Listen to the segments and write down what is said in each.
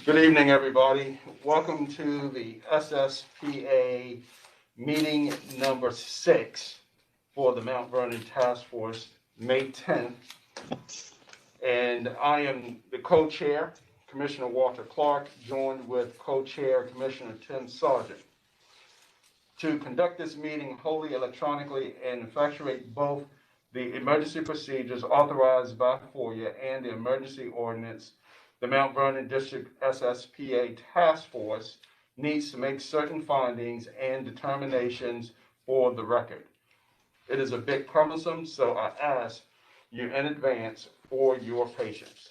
Good evening, everybody. Welcome to the SSPA meeting number 6 for the Mount Vernon Task Force, May 10th. And I am the co-chair, Commissioner Walter Clark, joined with co-chair Commissioner Tim Sargent. To conduct this meeting wholly electronically and effectuate both the emergency procedures authorized by FOIA and the emergency ordinance, the Mount Vernon District SSPA Task Force needs to make certain findings and determinations for the record. It is a bit cumbersome, so I ask you in advance for your patience.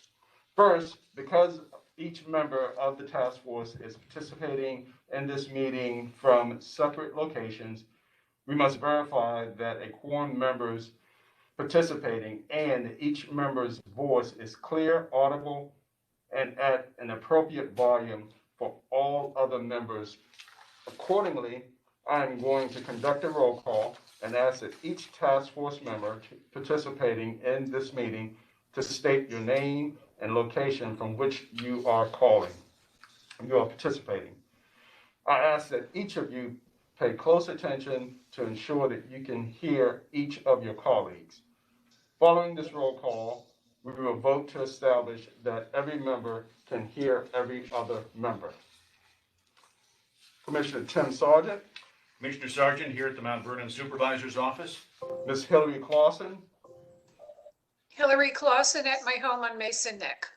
First, because each member of the task force is participating in this meeting from separate locations, we must verify that a quorum members participating and each member's voice is clear, audible, and at an appropriate volume for all other members. Accordingly, I am going to conduct a roll call and ask that each task force member participating in this meeting to state your name and location from which you are participating. I ask that each of you pay close attention to ensure that you can hear each of your colleagues. Following this roll call, we will vote to establish that every member can hear every other member. Commissioner Tim Sargent. Commissioner Sargent here at the Mount Vernon Supervisor's Office. Ms. Hillary Clausen. Hillary Clausen at my home on Mason Neck.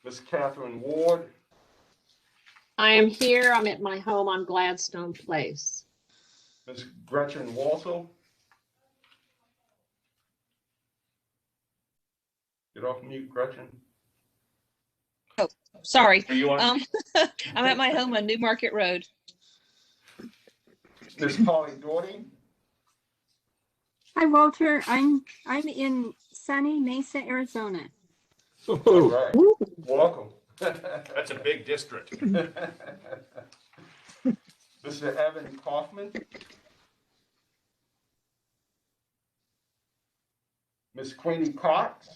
Ms. Catherine Ward. I am here. I'm at my home on Gladstone Place. Ms. Gretchen Walsall. Get off mute, Gretchen. Oh, sorry. Are you on? I'm at my home on New Market Road. Ms. Polly Doherty. Hi, Walter. I'm in sunny Mesa, Arizona. All right. Welcome. That's a big district. Mr. Evan Kaufman. Ms. Queenie Cox.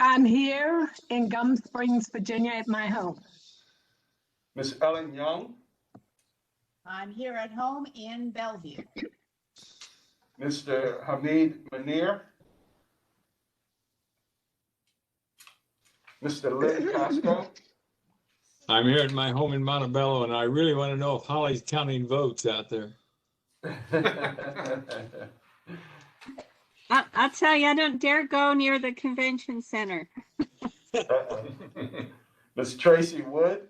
I'm here in Gum Springs, Virginia at my home. Ms. Ellen Young. I'm here at home in Bellevue. Mr. Hamid Munir. Mr. Lynn Costco. I'm here at my home in Montebello, and I really want to know if Holly's counting votes out there. I'll tell you, I don't dare go near the convention center. Ms. Tracy Wood.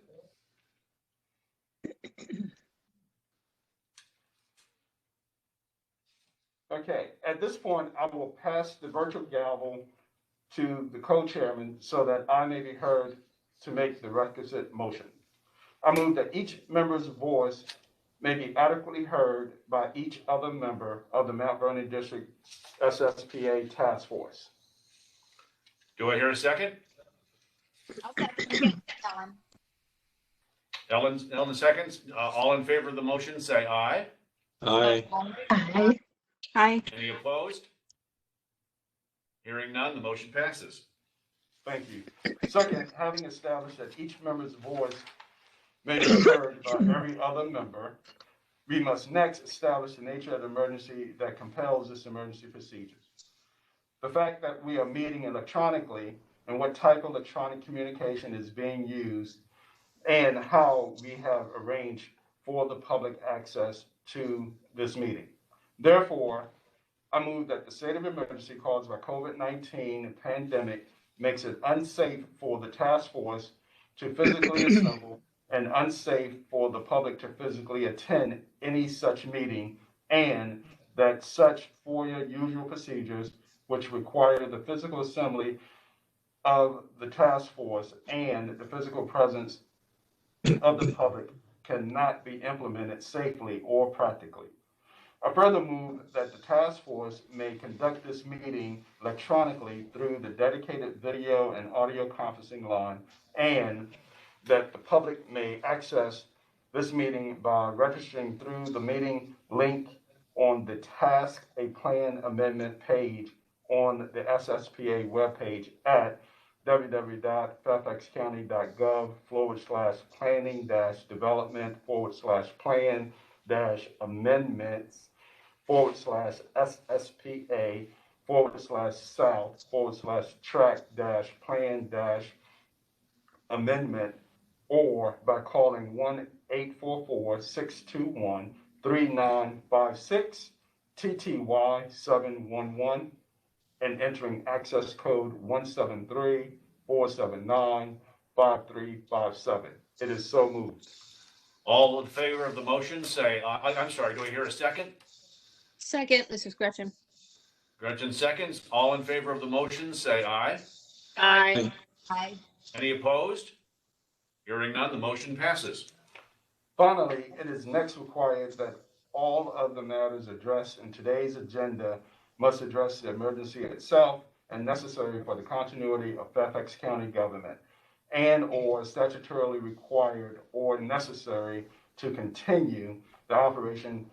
Okay, at this point, I will pass the virtual gavel to the co-chairman so that I may be heard to make the requisite motion. I move that each member's voice may be adequately heard by each other member of the Mount Vernon District SSPA Task Force. Do I hear a second? Okay. Ellen seconds. All in favor of the motion, say aye. Aye. Hi. Any opposed? Hearing none, the motion passes. Thank you. Second, having established that each member's voice may be heard by every other member, we must next establish the nature of the emergency that compels this emergency procedure. The fact that we are meeting electronically and what type of electronic communication is being used and how we have arranged for the public access to this meeting. Therefore, I move that the state of emergency caused by COVID-19 pandemic makes it unsafe for the task force to physically assemble and unsafe for the public to physically attend any such meeting, and that such FOIA usual procedures which require the physical assembly of the task force and the physical presence of the public cannot be implemented safely or practically. I further move that the task force may conduct this meeting electronically through the dedicated video and audio conferencing line, and that the public may access this meeting by registering through the meeting link on the Task a Plan Amendment page on the SSPA webpage at www.fairfaxcounty.gov/planning-development/SSPA/south/plan-amendment, or by calling 1-844-621-3956 TTY 711 and entering access code 173-479-5357. It is so moved. All in favor of the motion, say aye. I'm sorry, do I hear a second? Second, this is Gretchen. Gretchen seconds. All in favor of the motion, say aye. Aye. Aye. Any opposed? Hearing none, the motion passes. Finally, it is next required that all of the matters addressed in today's agenda must address the emergency itself and necessary for the continuity of Fairfax County government, and or statutorily required or necessary to continue the operation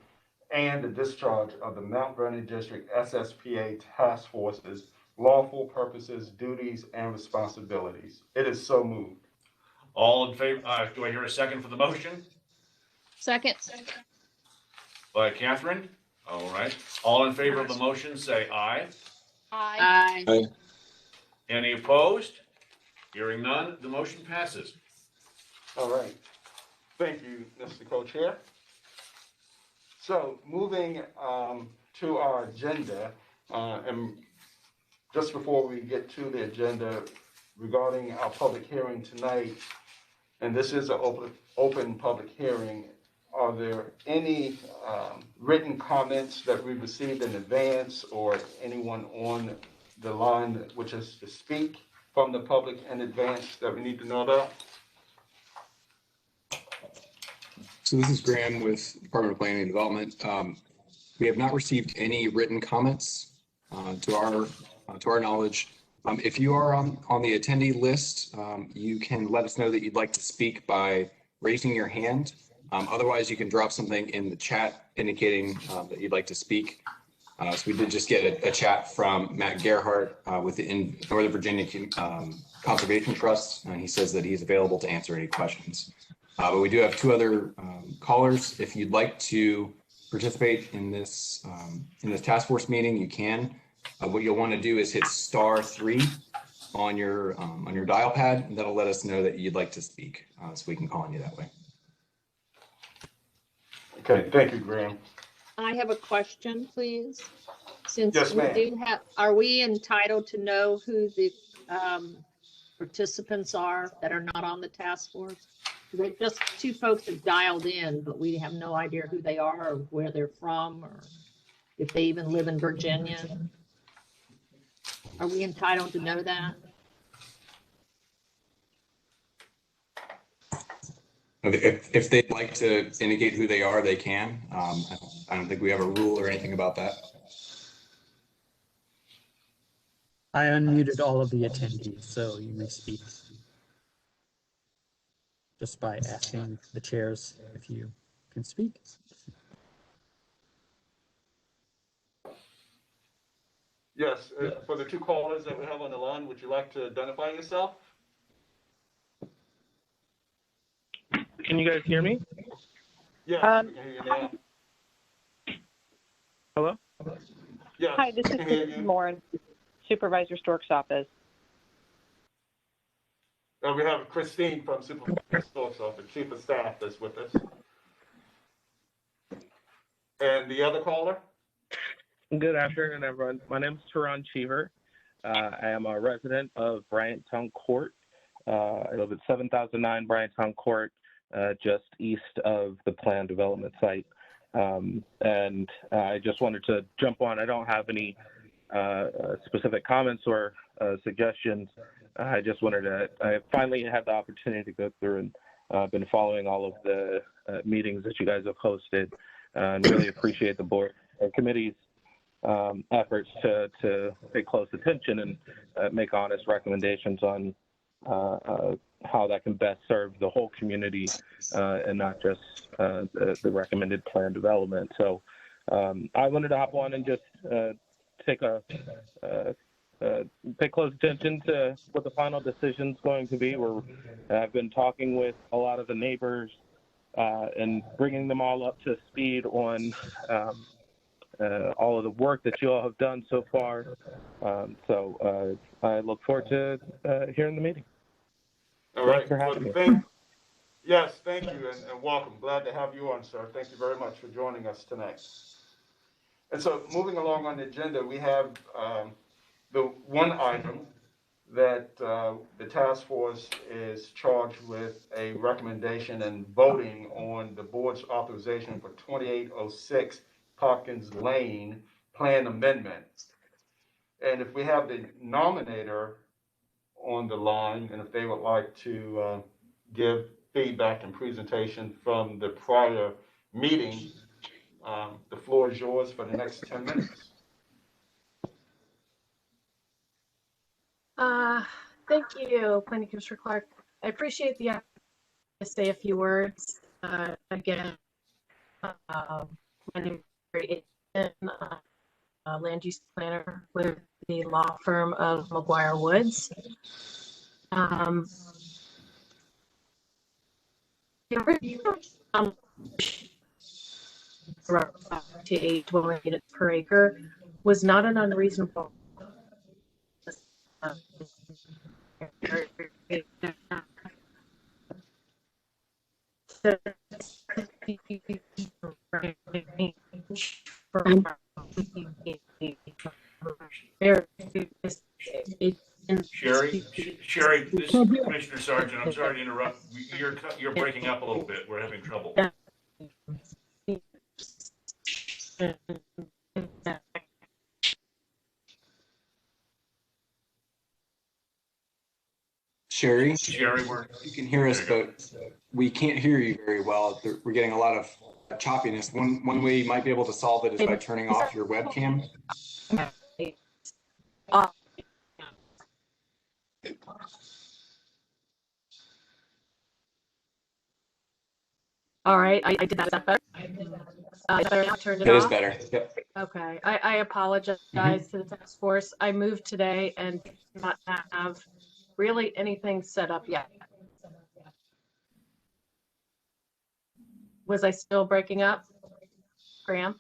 and the discharge of the Mount Vernon District SSPA task force's lawful purposes, duties, and responsibilities. It is so moved. All in favor, do I hear a second for the motion? Second. By Catherine. All right. All in favor of the motion, say aye. Aye. Aye. Any opposed? Hearing none, the motion passes. All right. Thank you, Mr. Co-Chair. So moving to our agenda, and just before we get to the agenda regarding our public hearing tonight, and this is an open public hearing, are there any written comments that we received in advance, or anyone on the line that wishes to speak from the public in advance that we need to know about? So this is Graham with Department of Planning and Development. We have not received any written comments to our knowledge. If you are on the attendee list, you can let us know that you'd like to speak by raising your hand. Otherwise, you can drop something in the chat indicating that you'd like to speak. So we did just get a chat from Matt Gerhardt with the Northern Virginia Conservation Trust, and he says that he's available to answer any questions. But we do have two other callers. If you'd like to participate in this task force meeting, you can. What you'll want to do is hit *3 on your dial pad, and that'll let us know that you'd like to speak, so we can call on you that way. Okay, thank you, Graham. I have a question, please. Since Yes, we ma'am. do have, are we entitled to know who the participants are that are not on the task force? They're just two folks that dialed in, but we have no idea who they are or where they're from, or if they even live in Virginia. Are we entitled to know that? If they'd like to indicate who they are, they can. I don't think we have a rule or anything about that. I unmuted all of the attendees, so you may speak. Just by asking the chairs if you can speak. Yes, for the two callers that we have on the line, would you like to identify yourself? Can you guys hear me? Yes, I can hear you now. Hello? Yes, Hi, this I is can hear Kristen you. Moran, Supervisor Stork's office. We have Christine from Supervisor Stork's office, Chief of Staff, that's with us. And the other caller? Good afternoon, everyone. My name is Teron Cheever. I am a resident of Bryanttown Court. I live at 7009 Bryanttown Court, just east of the planned development site. And I just wanted to jump on. I don't have any specific comments or suggestions. I just wanted to, I finally had the opportunity to go through and I've been following all of the meetings that you guys have hosted, and really appreciate the board and committee's efforts to pay close attention and make honest recommendations on how that can best serve the whole community and not just the recommended plan development. So I wanted to hop on and just take a pay close attention to what the final decision is going to be. I've been talking with a lot of the neighbors and bringing them all up to speed on all of the work that you all have done so far. So I look forward to hearing the meeting. All right. Thanks for having me. Yes, thank you, and welcome. Glad to have you on, sir. Thank you very much for joining us tonight. And so, moving along on the agenda, we have the one item that the task force is charged with a recommendation and voting on the board's authorization for 2806 Hopkins Lane plan amendment. And if we have the nominator on the line, and if they would like to give feedback and presentation from the prior meeting, the floor is yours for the next 10 minutes. Thank you, Planning Commissioner Clark. I appreciate the opportunity to say a few words. Again, my name is Mary Aiken, land use planner with the law firm of McGuire Woods. The original to 8 dwelling units per acre was not an unreasonable Sherry, this is Commissioner Sargent. I'm sorry to interrupt. You're breaking up a little bit. We're having trouble. Sherry, you can hear us, but we can't hear you very well. We're getting a lot of choppiness. One way you might be able to solve it is by turning off your webcam. All right, I did that. Is that better? I turned it off. It is better. Yep. Okay, I apologize to the task force. I moved today and did not have really anything set up yet. Was I still breaking up, Graham?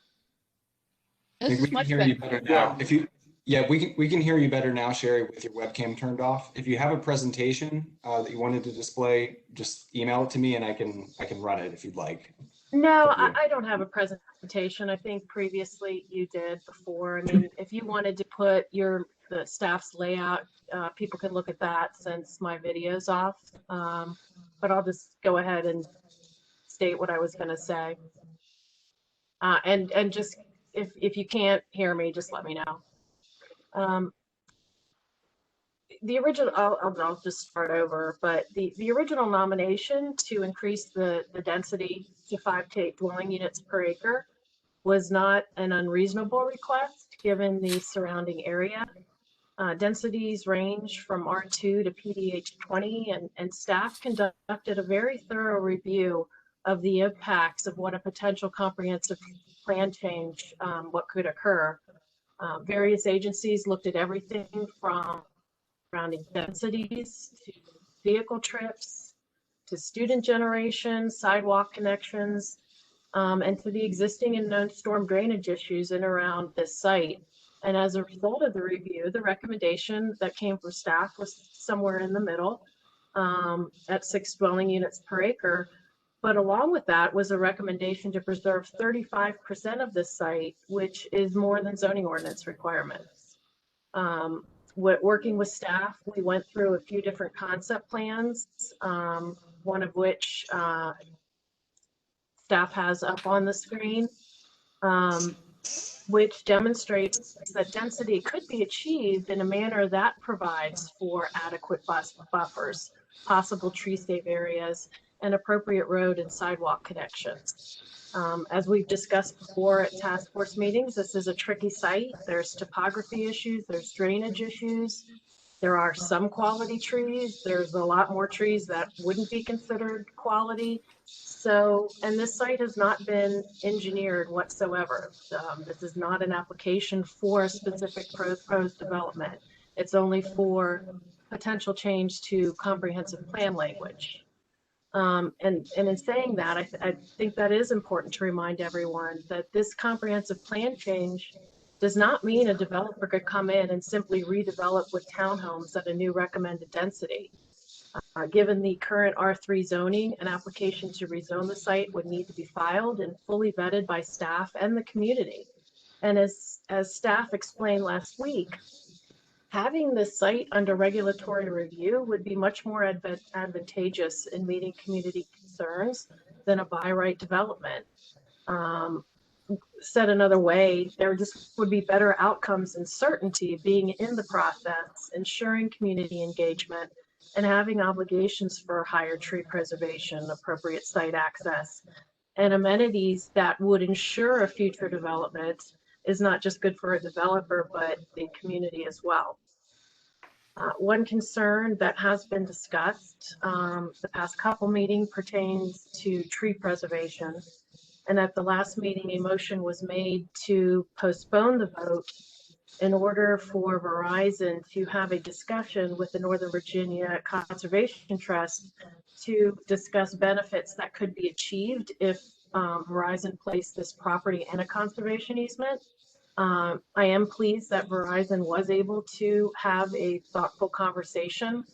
We can hear you better now. We can hear you better now, Sherry, with your webcam turned off. If you have a presentation that you wanted to display, just email it to me and I can run it if you'd like. No, I don't have a presentation. I think previously you did before. I mean, if you wanted to put the staff's layout, people can look at that since my video's off. But I'll just go ahead and state what I was going to say. And just if you can't hear me, just let me know. The original, I'll just start over, but the original nomination to increase the density to 5 to 8 dwelling units per acre was not an unreasonable request given the surrounding area. Densities range from R2 to PDH 20, and staff conducted a very thorough review of the impacts of what a potential comprehensive plan change, what could occur. Various agencies looked at everything from surrounding densities to vehicle trips to student generation, sidewalk connections, and to the existing and known storm drainage issues in around this site. And as a result of the review, the recommendation that came from staff was somewhere in the middle at 6 dwelling units per acre. But along with that was a recommendation to preserve 35% of this site, which is more than zoning ordinance requirements. Working with staff, we went through a few different concept plans, one of which staff has up on the screen, which demonstrates that density could be achieved in a manner that provides for adequate buffers, possible tree safe areas, and appropriate road and sidewalk connections. As we've discussed before at task force meetings, this is a tricky site. There's topography issues, there's drainage issues. There are some quality trees. There's a lot more trees that wouldn't be considered quality. So, and this site has not been engineered whatsoever. This is not an application for a specific proposed development. It's only for potential change to comprehensive plan language. And in saying that, I think that is important to remind everyone that this comprehensive plan change does not mean a developer could come in and simply redevelop with townhomes at a new recommended density. Given the current R3 zoning, an application to rezone the site would need to be filed and fully vetted by staff and the community. And as staff explained last week, having this site under regulatory review would be much more advantageous in meeting community concerns than a by right development. Said another way, there just would be better outcomes and certainty being in the process, ensuring community engagement, and having obligations for higher tree preservation, appropriate site access, and amenities that would ensure a future development is not just good for a developer, but the community as well. One concern that has been discussed the past couple meetings pertains to tree preservation. And at the last meeting, a motion was made to postpone the vote in order for Verizon to have a discussion with the Northern Virginia Conservation Trust to discuss benefits that could be achieved if Verizon placed this property in a conservation easement. I am pleased that Verizon was able to have a thoughtful conversation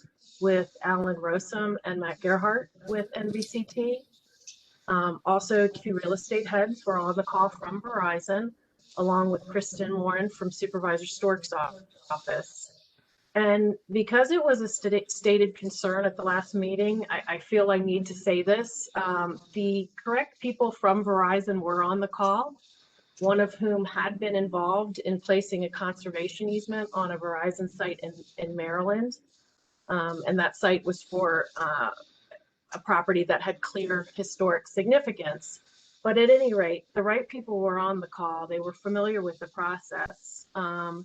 with Alan Rosum and Matt Gerhardt with NVCT. Also, two real estate heads were on the call from Verizon, along with Kristen Warren from Supervisor Stork's office. And because it was a stated concern at the last meeting, I feel I need to say this. The correct people from Verizon were on the call, one of whom had been involved in placing a conservation easement on a Verizon site in Maryland. And that site was for a property that had clear historic significance. But at any rate, the right people were on the call. They were familiar with the process. And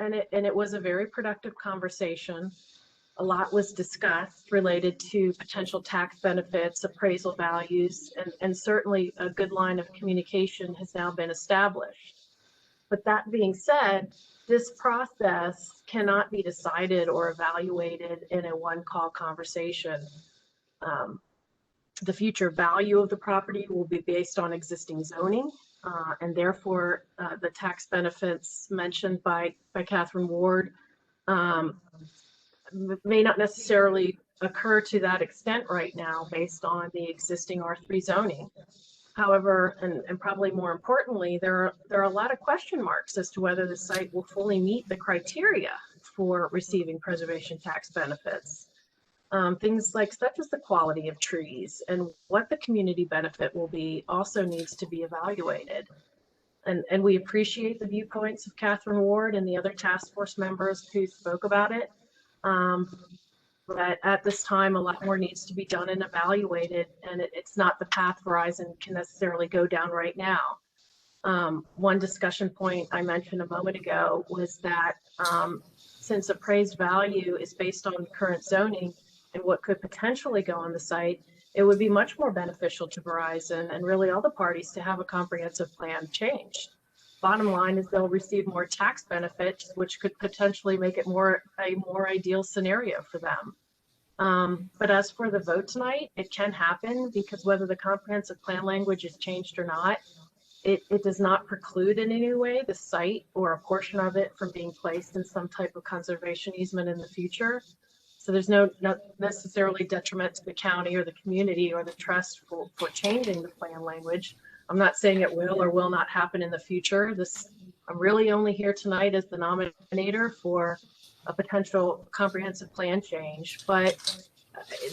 it was a very productive conversation. A lot was discussed related to potential tax benefits, appraisal values, and certainly a good line of communication has now been established. But that being said, this process cannot be decided or evaluated in a one-call conversation. The future value of the property will be based on existing zoning, and therefore the tax benefits mentioned by Catherine Ward may not necessarily occur to that extent right now based on the existing R3 zoning. However, and probably more importantly, there are a lot of question marks as to whether the site will fully meet the criteria for receiving preservation tax benefits. Things like such as the quality of trees and what the community benefit will be also needs to be evaluated. And we appreciate the viewpoints of Catherine Ward and the other task force members who spoke about it. But at this time, a lot more needs to be done and evaluated, and it's not the path Verizon can necessarily go down right now. One discussion point I mentioned a moment ago was that since appraised value is based on current zoning and what could potentially go on the site, it would be much more beneficial to Verizon and really all the parties to have a comprehensive plan changed. Bottom line is they'll receive more tax benefits, which could potentially make it a more ideal scenario for them. But as for the vote tonight, it can happen because whether the comprehensive plan language is changed or not, it does not preclude in any way the site or a portion of it from being placed in some type of conservation easement in the future. So there's not necessarily detriment to the county or the community or the trust for changing the plan language. I'm not saying it will or will not happen in the future. I'm really only here tonight as the nominator for a potential comprehensive plan change, but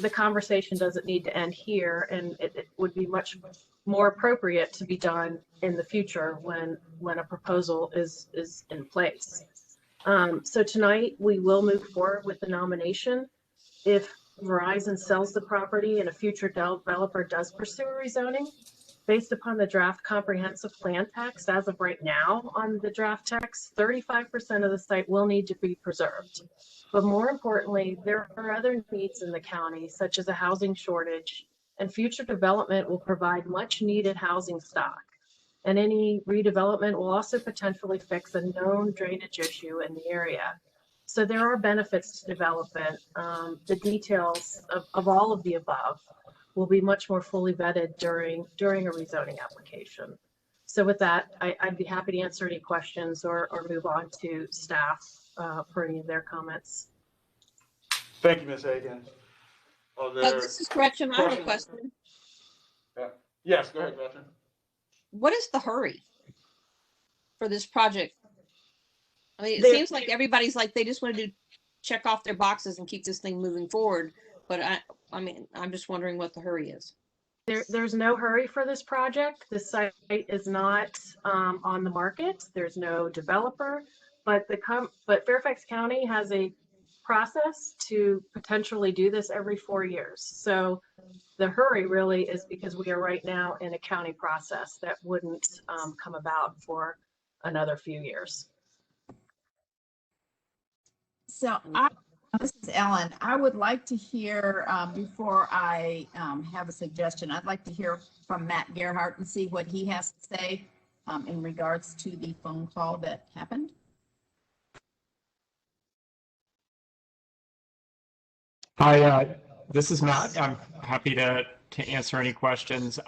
the conversation doesn't need to end here, and it would be much more appropriate to be done in the future when a proposal is in place. So tonight we will move forward with the nomination. If Verizon sells the property and a future developer does pursue a rezoning, based upon the draft comprehensive plan text, as of right now on the draft text, 35% of the site will need to be preserved. But more importantly, there are other needs in the county, such as a housing shortage, and future development will provide much needed housing stock. And any redevelopment will also potentially fix a known drainage issue in the area. So there are benefits to development. The details of all of the above will be much more fully vetted during a rezoning application. So with that, I'd be happy to answer any questions or move on to staff for any of their comments. Thank you, Ms. Hagan. Are there This is Gretchen. I have a questions? question. Yes, go ahead, Gretchen. What is the hurry for this project? I mean, it There- seems like everybody's like, they just want to check off their boxes and keep this thing moving forward. But I mean, I'm just wondering what the hurry is. There's no hurry for this project. The site is not on the market. There's no developer, but Fairfax County has a process to potentially do this every 4 years. So the hurry really is because we are right now in a county process that wouldn't come about for another few years. So this is Ellen. I would like to hear, before I have a suggestion, I'd like to hear from Matt Gerhardt and see what he has to say in regards to the phone call that happened. Hi, this is Matt. I'm happy to answer any questions.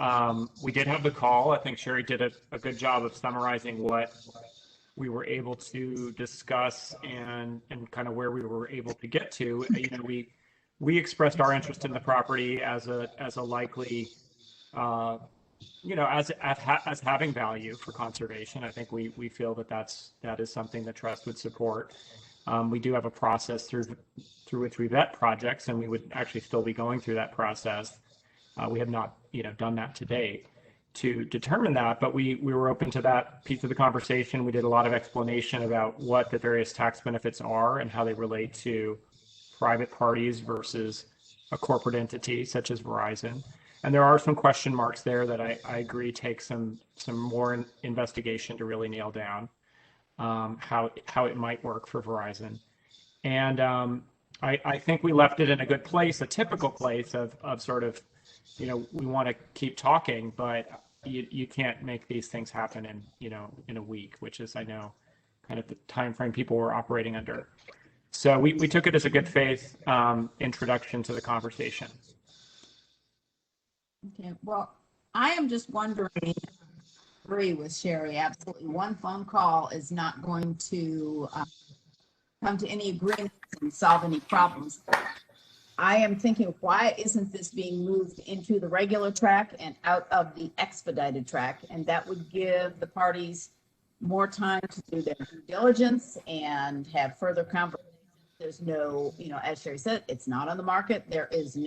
We did have the call. I think Sherry did a good job of summarizing what we were able to discuss and kind of where we were able to get to. You know, we expressed our interest in the property as a likely, you know, as having value for conservation. I think we feel that is something the trust would support. We do have a process through which we vet projects, and we would actually still be going through that process. We have not, you know, done that to date to determine that, but we were open to that piece of the conversation. We did a lot of explanation about what the various tax benefits are and how they relate to private parties versus a corporate entity such as Verizon. And there are some question marks there that I agree take some more investigation to really nail down how it might work for Verizon. And I think we left it in a good place, a typical place of sort of, you know, we want to keep talking, but you can't make these things happen in a week, which is, I know, kind of the time frame people were operating under. So we took it as a good faith introduction to the conversation. Okay, well, I am just wondering, I agree with Sherry, absolutely. One phone call is not going to come to any agreement and solve any problems. I am thinking, why isn't this being moved into the regular track and out of the expedited track? And that would give the parties more time to do their due diligence and have further conversations. There's no, you know, as Sherry said, it's not on the market. There is no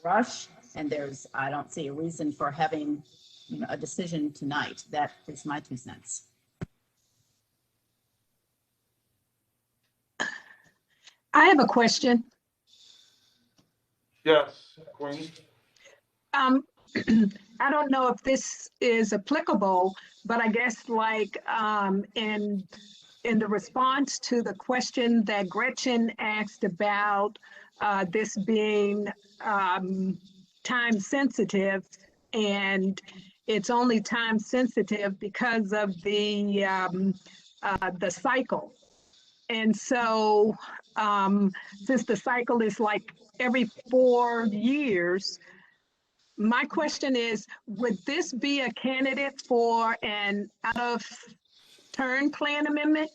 rush, and I don't see a reason for having, you know, a decision tonight. That is my 2 cents. I have a question. Yes, Queen. I don't know if this is applicable, but I guess like in the response to the question that Gretchen asked about this being time sensitive, and it's only time sensitive because of the cycle. And so since the cycle is like every 4 years, my question is, would this be a candidate for an out-of-turn plan amendment?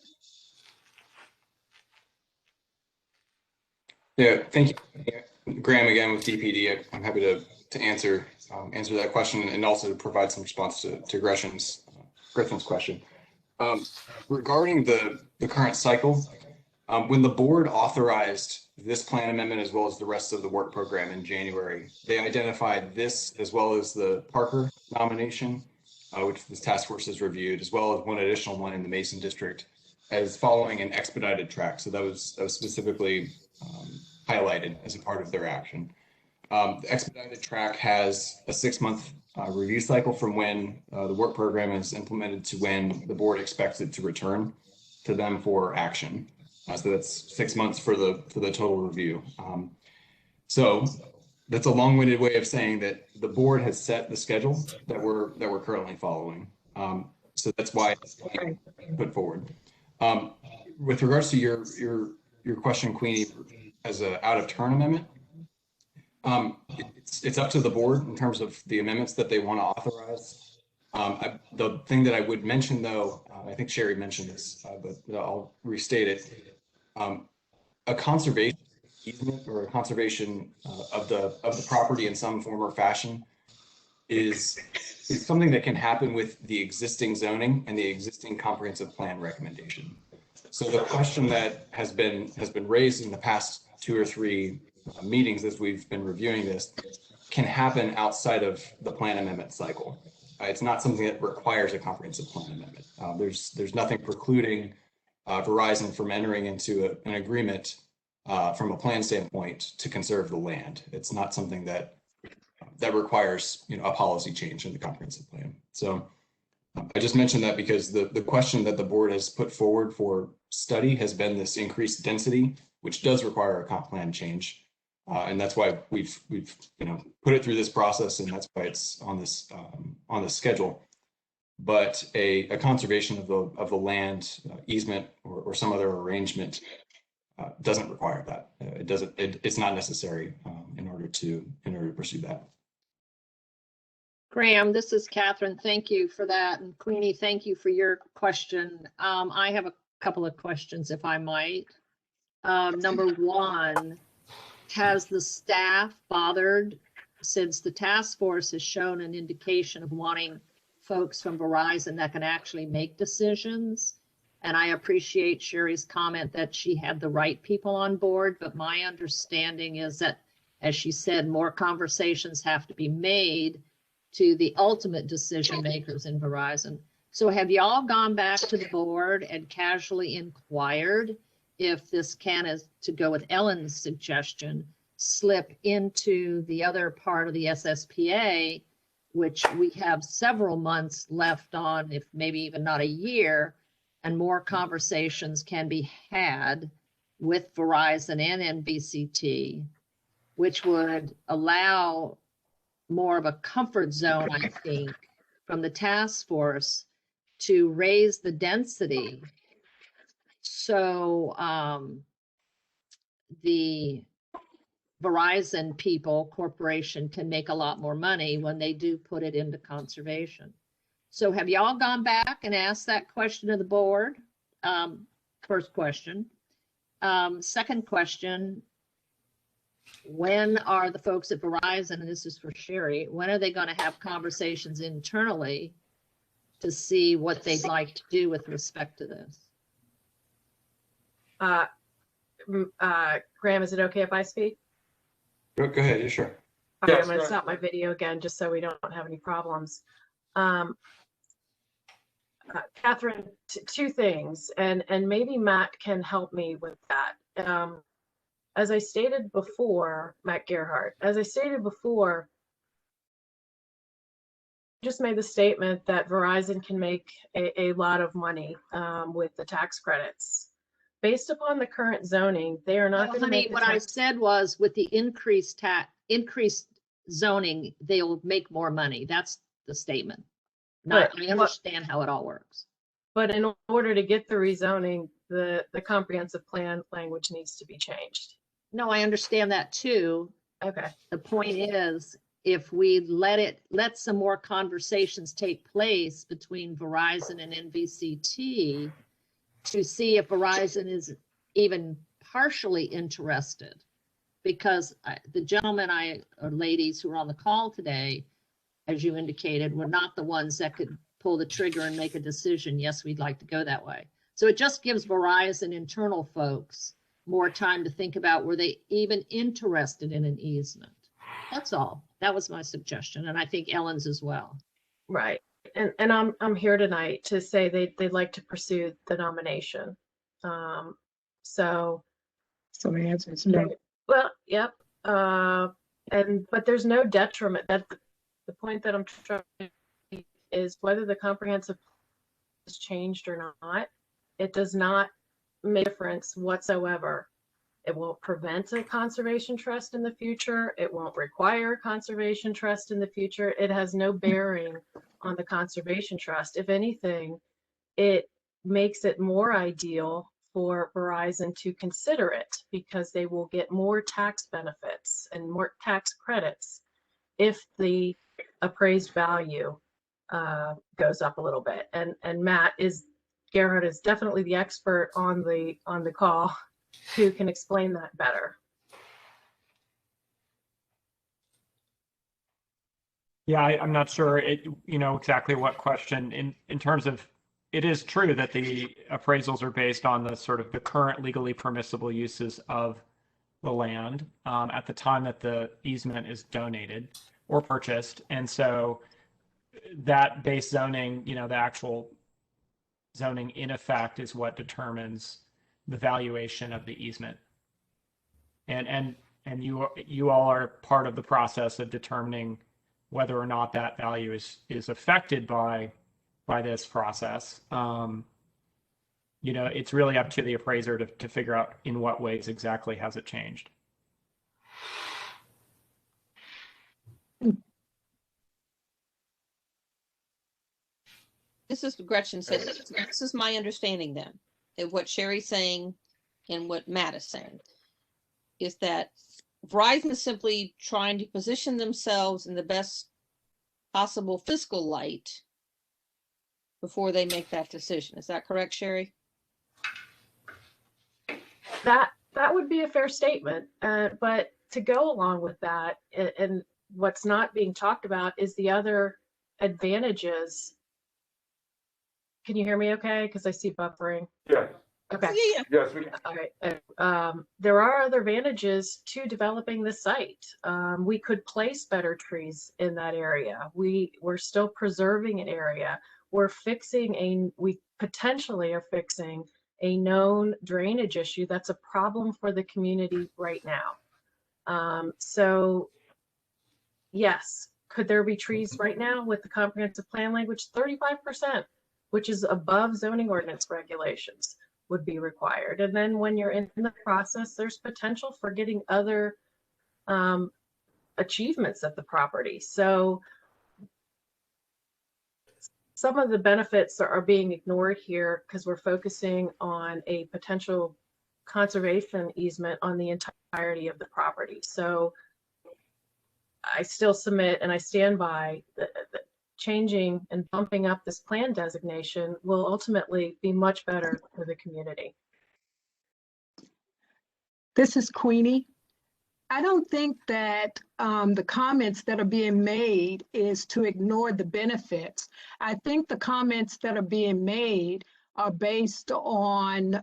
Yeah, thank you. Graham again with DPD. I'm happy to answer that question and also to provide some response to Gretchen's question. Regarding the current cycle, when the board authorized this plan amendment as well as the rest of the work program in January, they identified this as well as the Parker nomination, which this task force has reviewed, as well as one additional one in the Mason district, as following an expedited track. So that was specifically highlighted as a part of their action. The expedited track has a 6-month review cycle from when the work program is implemented to when the board expects it to return to them for action. So that's 6 months for the total review. So that's a long-winded way of saying that the board has set the schedule that we're currently following. So that's why it's put forward. With regards to your your question, Queenie, as a out of turn amendment. It's up to the board in terms of the amendments that they want to authorize. The thing that I would mention, though, I think Sherry mentioned this, but I'll restate it. A conservation easement or a conservation of the property in some form or fashion is something that can happen with the existing zoning and the existing comprehensive plan recommendation. So the question that has been raised in the past 2 or 3 meetings as we've been reviewing this can happen outside of the plan amendment cycle. It's not something that requires a comprehensive plan amendment. There's nothing precluding Verizon from entering into an agreement from a plan standpoint to conserve the land. It's not something that requires a policy change in the comprehensive plan. So I just mentioned that because the question that the board has put forward for study has been this increased density, which does require a comp plan change. And that's why we've put it through this process, and that's why it's on this schedule. But a conservation of the land easement or some other arrangement doesn't require that. It's not necessary in order to pursue that. Graham, this is Catherine. Thank you for that. And Queenie, thank you for your question. I have a couple of questions, if I might. Number one, has the staff bothered, since the task force has shown an indication of wanting folks from Verizon that can actually make decisions? And I appreciate Sherry's comment that she had the right people on board, but my understanding is that, as she said, more conversations have to be made to the ultimate decision makers in Verizon. So have y'all gone back to the board and casually inquired if this can, as to go with Ellen's suggestion, slip into the other part of the SSPA, which we have several months left on, if maybe even not a year, and more conversations can be had with Verizon and NBCT, which would allow more of a comfort zone, I think, from the task force to raise the density. So the Verizon corporation can make a lot more money when they do put it into conservation. So have y'all gone back and asked that question of the board? First question. Second question, when are the folks at Verizon, and this is for Sherry, when are they going to have conversations internally to see what they'd like to do with respect to this? Graham, is it okay if I speak? Go ahead, yeah, sure. All right, I'm going to stop my video again just so we don't have any problems. Catherine, 2 things, and maybe Matt can help me with that. As I stated before, Matt Gerhardt, as I stated before, just made the statement that Verizon can make a lot of money with the tax credits. Based upon the current zoning, they are not going to make. What I said was, with the increased zoning, they'll make more money. That's the statement. I understand how it all works. But in order to get the rezoning, the comprehensive plan language needs to be changed. No, I understand that too. Okay. The point is, if we let some more conversations take place between Verizon and NBCT to see if Verizon is even partially interested, because the gentlemen or ladies who are on the call today, as you indicated, were not the ones that could pull the trigger and make a decision. Yes, we'd like to go that way. So it just gives Verizon internal folks more time to think about, were they even interested in an easement? That's all. That was my suggestion, and I think Ellen's as well. Right. And I'm here tonight to say they'd like to pursue the nomination. So the answer is no. Well, yep. But there's no detriment. That the point that I'm trying to make is whether the comprehensive is changed or not, it does not make a difference whatsoever. It won't prevent a conservation trust in the future. It won't require a conservation trust in the future. It has no bearing on the conservation trust. If anything, it makes it more ideal for Verizon to consider it because they will get more tax benefits and more tax credits if the appraised value goes up a little bit. And Gerhard is definitely the expert on the call who can explain that better. Yeah, I'm not sure exactly what question in terms of, it is true that the appraisals are based on the sort of the current legally permissible uses of the land at the time that the easement is donated or purchased. And so that base zoning, the actual zoning in effect is what determines the valuation of the easement. And you all are part of the process of determining whether or not that value is affected by this process. It's really up to the appraiser to figure out in what ways exactly has it changed. This is what Gretchen said. This is my understanding then of what Sherry's saying and what Matt is saying, is that Verizon is simply trying to position themselves in the best possible fiscal light before they make that decision. Is that correct, Sherry? That would be a fair statement. But to go along with that, and what's not being talked about is the other advantages. Can you hear me okay? Because I see buffering. Yeah. Okay. Yeah. Yes, we can. All right. There are other advantages to developing the site. We could place better trees in that area. We're still preserving an area. We potentially are fixing a known drainage issue that's a problem for the community right now. So yes, could there be trees right now with the comprehensive plan language? 35%, which is above zoning ordinance regulations, would be required. And then when you're in the process, there's potential for getting other achievements at the property. So some of the benefits are being ignored here because we're focusing on a potential conservation easement on the entirety of the property. So I still submit and I stand by that changing and bumping up this plan designation will ultimately be much better for the community. This is Queenie. I don't think that the comments that are being made is to ignore the benefits. I think the comments that are being made are based on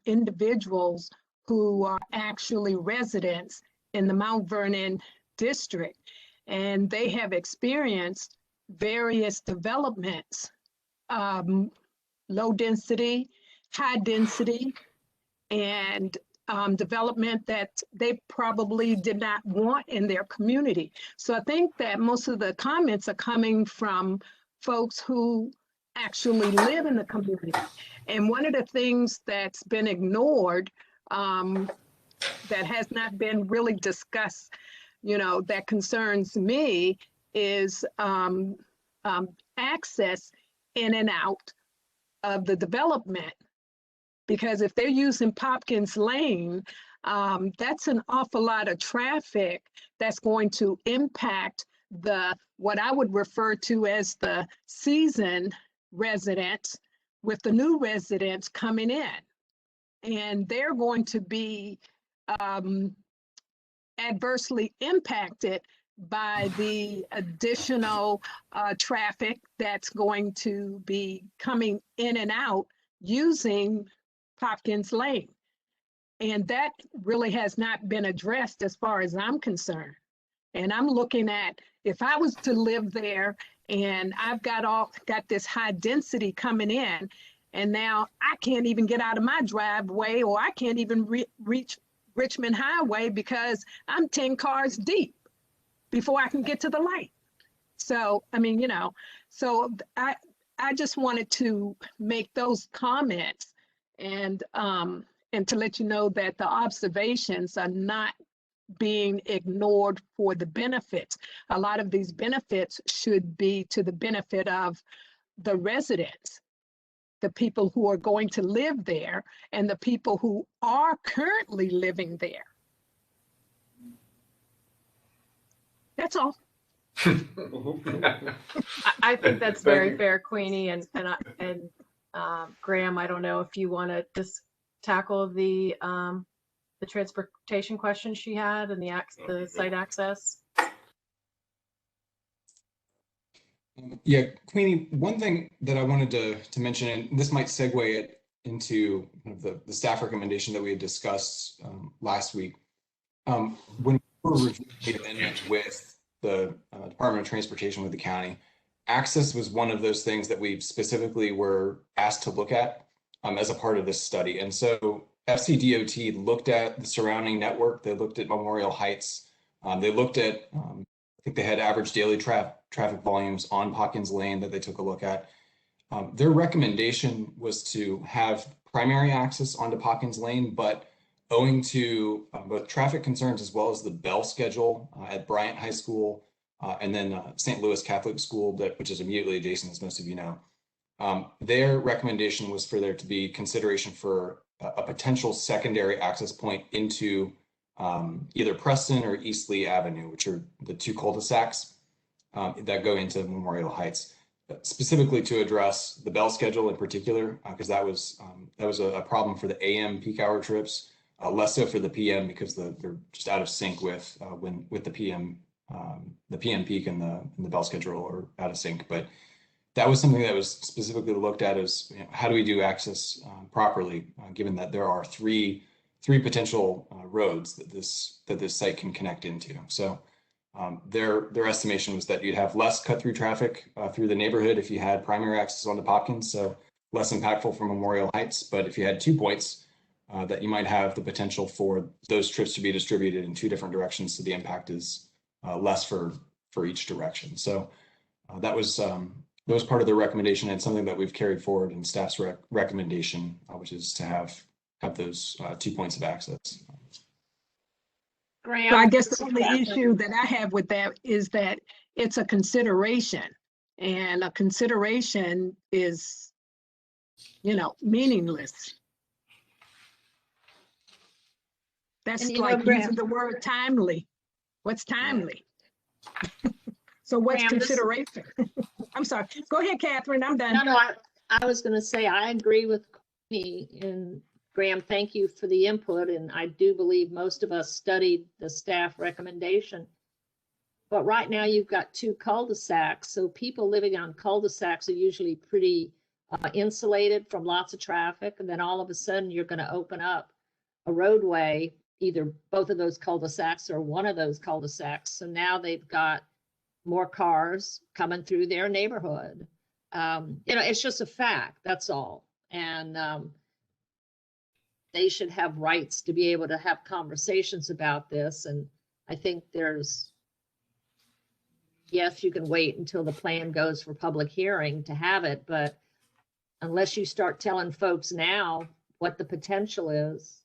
individuals who are actually residents in the Mount Vernon district, and they have experienced various developments, low density, high density, and development that they probably did not want in their community. So I think that most of the comments are coming from folks who actually live in the community. And one of the things that's been ignored, that has not been really discussed, that concerns me, is access in and out of the development. Because if they're using Popkins Lane, that's an awful lot of traffic that's going to impact what I would refer to as the seasoned residents with the new residents coming in. And they're going to be adversely impacted by the additional traffic that's going to be coming in and out using Popkins Lane. And that really has not been addressed as far as I'm concerned. And I'm looking at, if I was to live there and I've got this high density coming in, and now I can't even get out of my driveway, or I can't even reach Richmond Highway because I'm 10 cars deep before I can get to the light. So, so I just wanted to make those comments and to let you know that the observations are not being ignored for the benefits. A lot of these benefits should be to the benefit of the residents. the people who are going to live there and the people who are currently living there. That's all. I think that's very you. fair, Queenie, and Graham. I don't know if you want to just tackle the transportation question she had and the site access. Yeah, Queenie, one thing that I wanted to mention, and this might segue it into the staff recommendation that we had discussed last week. When we were reviewing the amendment with the Department of Transportation with the county, access was one of those things that we specifically were asked to look at as a part of this study. And so FCDOT looked at the surrounding network. They looked at Memorial Heights. They looked at, I think they had average daily traffic volumes on Hawkins Lane that they took a look at. Their recommendation was to have primary access onto Hawkins Lane, but owing to both traffic concerns as well as the bell schedule at Bryant High School and then St. Louis Catholic School, which is immediately adjacent, as most of you know, their recommendation was for there to be consideration for a potential secondary access point into either Preston or East Lee Avenue, which are the two cul-de-sacs that go into Memorial Heights, specifically to address the bell schedule in particular, because that was a problem for the AM peak hour trips, less so for the PM because they're just out of sync with the PM peak and the bell schedule are out of sync. But that was something that was specifically looked at as, you know, how do we do access properly, given that there are three potential roads that this site can connect into. So their estimation was that you'd have less cut-through traffic through the neighborhood if you had primary access onto Hopkins, so less impactful for Memorial Heights. But if you had 2 points, that you might have the potential for those trips to be distributed in 2 different directions, so the impact is less for each direction. So that was part of the recommendation and something that we've carried forward in staff's recommendation, which is to have those 2 points of access. So I guess the only issue that I have with that is that it's a consideration, and a consideration is, you know, meaningless. That's like using the word timely. What's timely? So what's consideration? I'm sorry. Go ahead, Catherine. I'm done. No, I was going to say I agree with me, and Graham, thank you for the input. And I do believe most of us studied the staff recommendation. But right now you've got 2 cul-de-sacs. So people living on cul-de-sacs are usually pretty insulated from lots of traffic. And then all of a sudden you're going to open up a roadway, either both of those cul-de-sacs or one of those cul-de-sacs. So now they've got more cars coming through their neighborhood. You know, it's just a fact, that's all. And they should have rights to be able to have conversations about this. And I think yes, you can wait until the plan goes for public hearing to have it, but unless you start telling folks now what the potential is,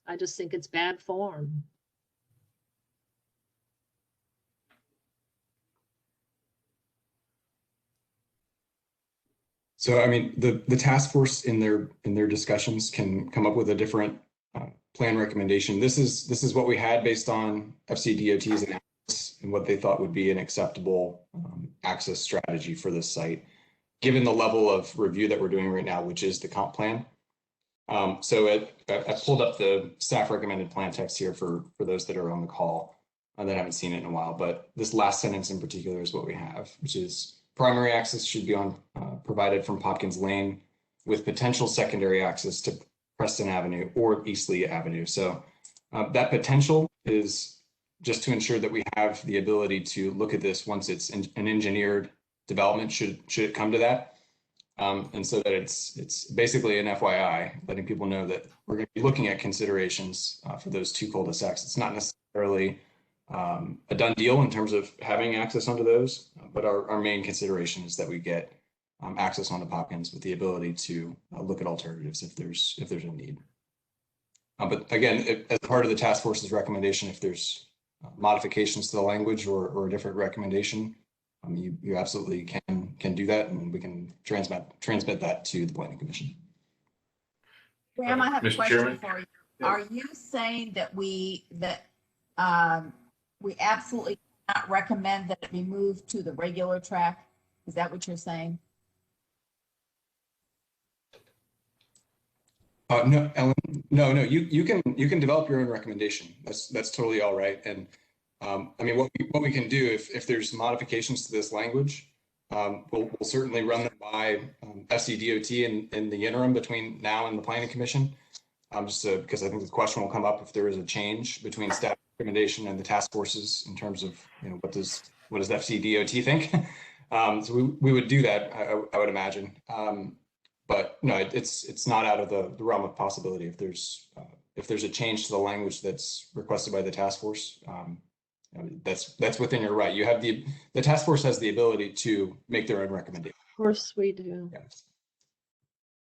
I just think it's bad form. So, I mean, the task force in their discussions can come up with a different plan recommendation. This is what we had based on FCDOT's analysis and what they thought would be an acceptable access strategy for this site, given the level of review that we're doing right now, which is the comp plan. So I pulled up the staff recommended plan text here for those that are on the call that haven't seen it in a while. But this last sentence in particular is what we have, which is primary access should be provided from Hopkins Lane with potential secondary access to Preston Avenue or East Lee Avenue. So that potential is just to ensure that we have the ability to look at this once it's an engineered development, should it come to that. And so that it's basically an FYI, letting people know that we're going to be looking at considerations for those 2 cul-de-sacs. It's not necessarily a done deal in terms of having access onto those, but our main consideration is that we get access onto Hopkins with the ability to look at alternatives if there's a need. But again, as part of the task force's recommendation, if there's modifications to the language or a different recommendation, you absolutely can do that, and we can transmit that to the Planning Commission. Graham, I have a Mr. question Chairman? for you. Yeah. Are you saying that we absolutely not recommend that it be moved to the regular track? Is that what you're saying? No, Ellen, no. You can develop your own recommendation. That's totally all right. And I mean, what we can do if there's modifications to this language, we'll certainly run them by FCDOT in the interim between now and the Planning Commission. Just because I think the question will come up if there is a change between staff recommendation and the task forces in terms of, what does FCDOT think? So we would do that, I would imagine. But no, it's not out of the realm of possibility if there's a change to the language that's requested by the task force. That's within your right. You have the task force has the ability to make their own recommendation. Of course we do.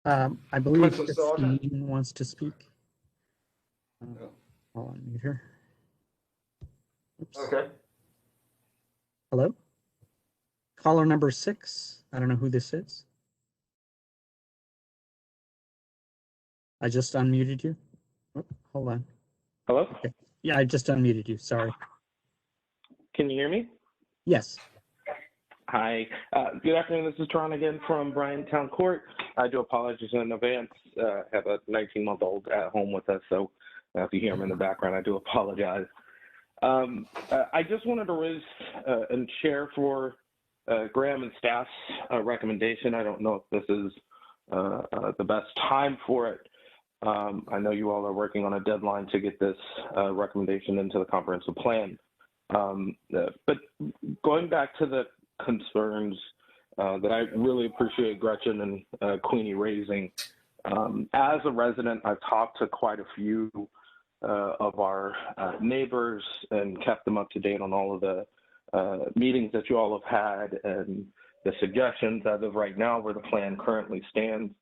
Yeah. I believe Commissioner Sargent? Christine wants to speak. Yeah. I'll unmute her. Oops. Okay. Hello? Caller number 6. I don't know who this is. I just unmuted you. Oh, hold on. Hello? Okay. Yeah, I just unmuted you. Sorry. Can you hear me? Yes. Hi. Good afternoon. This is Teron again from Bryantown Court. I do apologize in advance. I have a 19-month-old at home with us, so if you hear him in the background, I do apologize. I just wanted to raise and share for Graham and staff's recommendation. I don't know if this is the best time for it. I know you all are working on a deadline to get this recommendation into the comprehensive plan. But going back to the concerns that I really appreciate Gretchen and Queenie raising. As a resident, I've talked to quite a few of our neighbors and kept them up to date on all of the meetings that you all have had and the suggestions as of right now where the plan currently stands.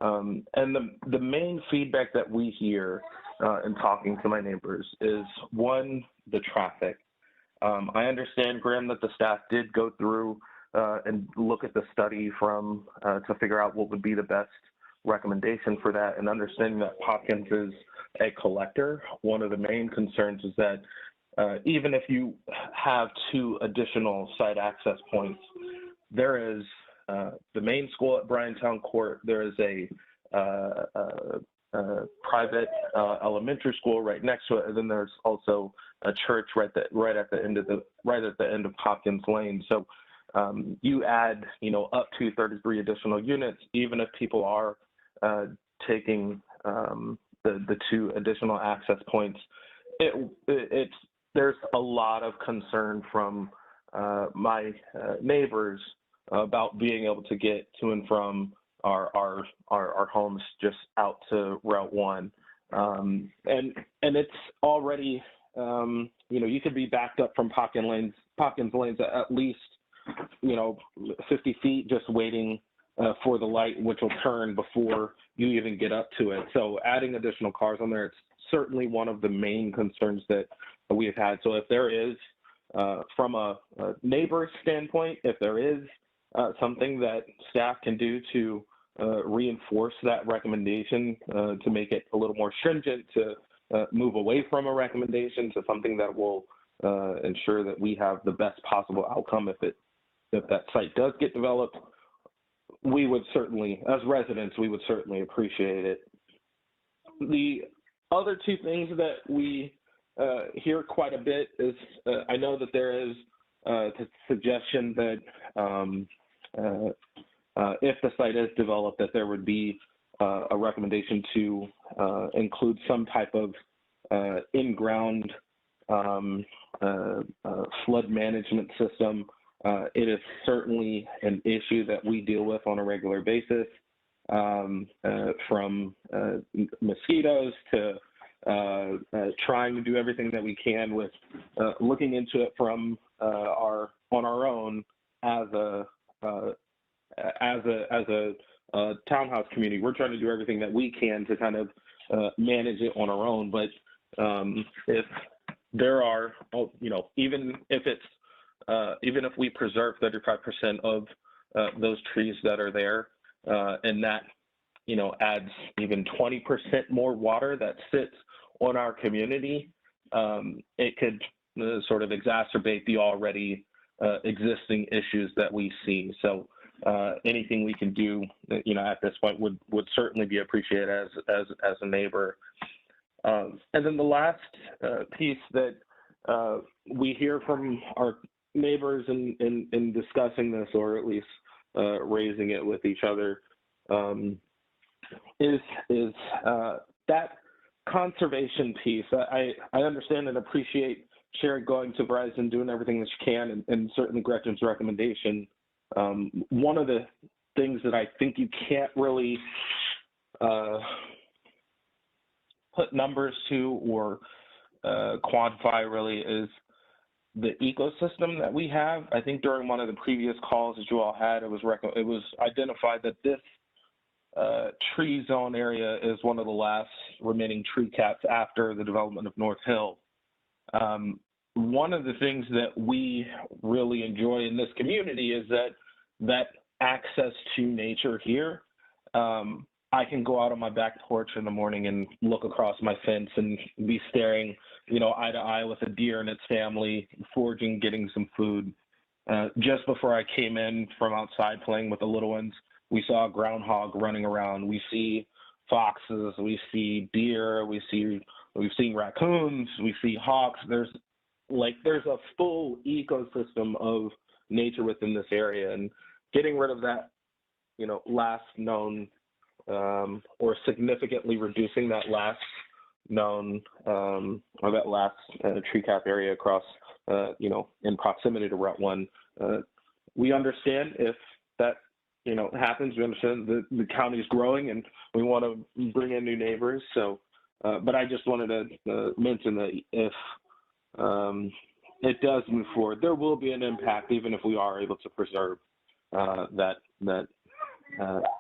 And the main feedback that we hear in talking to my neighbors is, one, the traffic. I understand, Graham, that the staff did go through and look at the study to figure out what would be the best recommendation for that, and understanding that Hopkins is a collector. One of the main concerns is that even if you have 2 additional site access points, there is the main school at Bryantown Court, there is a private elementary school right next to it, and then there's also a church right at the end of Hopkins Lane. So you add up to 33 additional units, even if people are taking the 2 additional access points. There's a lot of concern from my neighbors about being able to get to and from our homes just out to Route 1. And it's already, you could be backed up from Hopkins Lanes at least, 50 feet just waiting for the light, which will turn before you even get up to it. So adding additional cars on there, it's certainly one of the main concerns that we have had. So if there is, from a neighbor standpoint, if there is something that staff can do to reinforce that recommendation, to make it a little more stringent, to move away from a recommendation to something that will ensure that we have the best possible outcome if that site does get developed, we would certainly, as residents, we would certainly appreciate it. The other 2 things that we hear quite a bit is, I know that there is the suggestion that if the site is developed, that there would be a recommendation to include some type of in-ground flood management system. It is certainly an issue that we deal with on a regular basis, from mosquitoes to trying to do everything that we can with looking into it from on our own as a townhouse community. We're trying to do everything that we can to kind of manage it on our own. But if there are, even if it's even if we preserve 35% of those trees that are there, and that, you know, adds even 20% more water that sits on our community, it could sort of exacerbate the already existing issues that we see. So anything we can do, you know, at this point would certainly be appreciated as a neighbor. And then the last piece that we hear from our neighbors in discussing this, or at least raising it with each other, is that conservation piece. I understand and appreciate Sherry going to Verizon, doing everything that she can, and certainly Gretchen's recommendation. One of the things that I think you can't really put numbers to or quantify really is the ecosystem that we have. I think during one of the previous calls that you all had, it was identified that this tree zone area is one of the last remaining tree caps after the development of North Hill. One of the things that we really enjoy in this community is that access to nature here. I can go out on my back porch in the morning and look across my fence and be staring, you know, eye to eye with a deer and its family, foraging, getting some food. Just before I came in from outside playing with the little ones, we saw a groundhog running around. We see foxes, we see deer, we've seen raccoons, we see hawks. There's a full ecosystem of nature within this area, and getting rid of that, you know, last known or significantly reducing that last known or that last tree cap area across, you know, in proximity to Route 1. We understand if that, you know, happens. We understand the county is growing and we want to bring in new neighbors. So, but I just wanted to mention that if it does move forward, there will be an impact, even if we are able to preserve that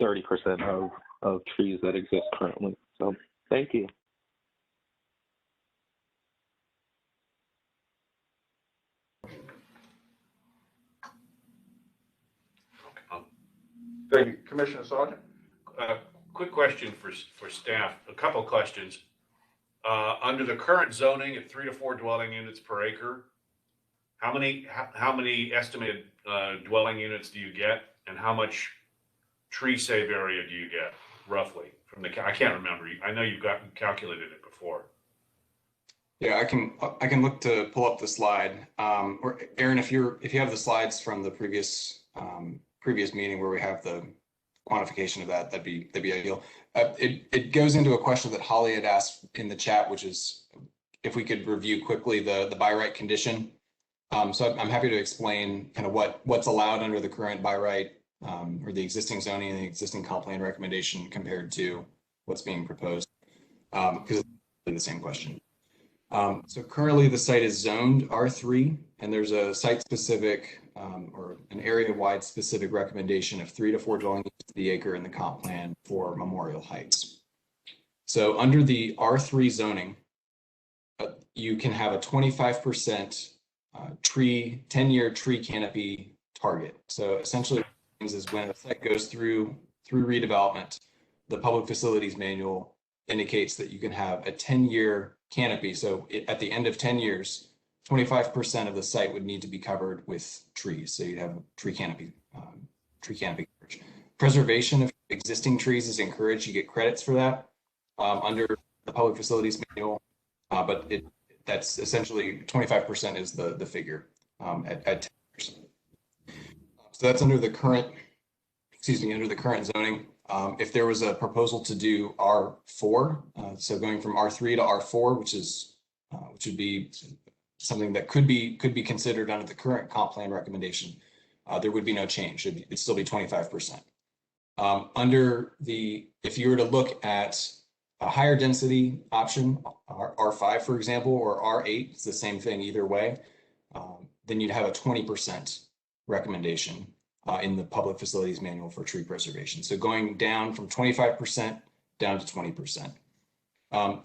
30% of trees that exist currently. So, thank you. Thank you. Commissioner Sargent? Quick question for staff, a couple questions. Under the current zoning at 3 to 4 dwelling units per acre, how many estimated dwelling units do you get, and how much tree save area do you get roughly from the? I can't remember. I know you've calculated it before. Yeah, I can look to pull up the slide. Or Aaron, if you have the slides from the previous meeting where we have the quantification of that, that'd be ideal. It goes into a question that Holly had asked in the chat, which is if we could review quickly the by right condition. So I'm happy to explain kind of what's allowed under the current by right or the existing zoning and the existing comp plan recommendation compared to what's being proposed, because it's the same question. So currently the site is zoned R3, and there's a site-specific or an area-wide specific recommendation of 3 to 4 dwelling units to the acre in the comp plan for Memorial Heights. So under the R3 zoning, you can have a 25% 10-year tree canopy target. So essentially, what it means is when a site goes through redevelopment, the Public Facilities Manual indicates that you can have a 10-year canopy. So at the end of 10 years, 25% of the site would need to be covered with trees. So you'd have tree canopy coverage. Preservation of existing trees is encouraged. You get credits for that under the Public Facilities Manual, but that's essentially 25% is the figure at 10 years. So that's under the current zoning. If there was a proposal to do R4, so going from R3 to R4, which would be something that could be considered under the current comp plan recommendation, there would be no change. It'd still be 25%. If you were to look at a higher density option, R5, for example, or R8, it's the same thing either way, then you'd have a 20% recommendation in the Public Facilities Manual for tree preservation. So going down from 25% down to 20%.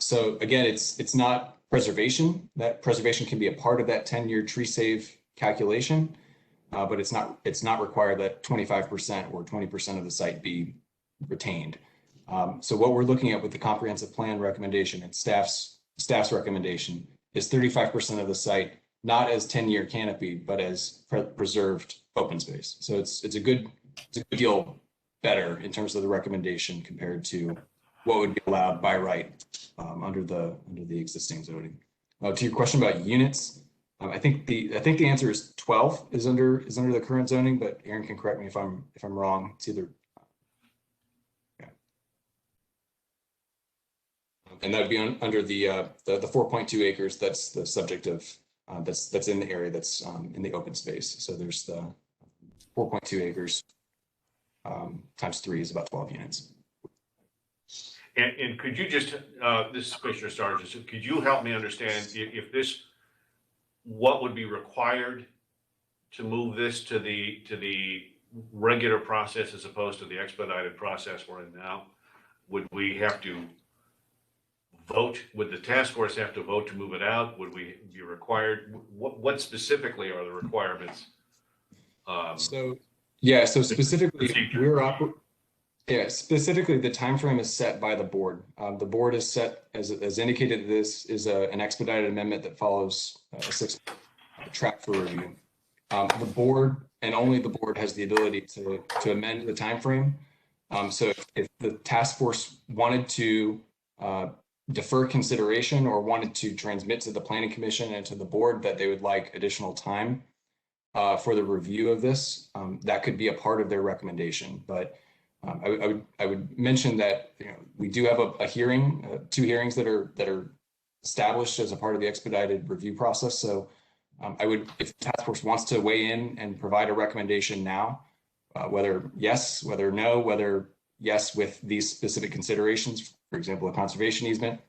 So again, it's not preservation. That preservation can be a part of that 10-year tree save calculation, but it's not required that 25% or 20% of the site be retained. So what we're looking at with the comprehensive plan recommendation and staff's recommendation is 35% of the site, not as 10-year canopy, but as preserved open space. So it's a good deal better in terms of the recommendation compared to what would be allowed by right under the existing zoning. To your question about units, I think the answer is 12 is under the current zoning, but Aaron can correct me if I'm wrong. It's either, yeah. And that would be under the 4.2 acres. That's the subject of that's in the area that's in the open space. So there's the 4.2 acres times 3 is about 12 units. And could you just, this is Commissioner Sargis, could you help me understand if this, what would be required to move this to the regular process as opposed to the expedited process we're in now? Would we have to vote? Would the task force have to vote to move it out? Would we be required? What specifically are the requirements? So specifically, specifically the time frame is set by the board. The board is set as indicated. This is an expedited amendment that follows a 6-month track for review. The board and only the board has the ability to amend the time frame. So if the task force wanted to defer consideration or wanted to transmit to the planning commission and to the board that they would like additional time for the review of this, that could be a part of their recommendation. But I would mention that we do have a hearing, 2 hearings that are established as a part of the expedited review process. So if the task force wants to weigh in and provide a recommendation now, whether yes, whether no, whether yes with these specific considerations, for example, a conservation easement,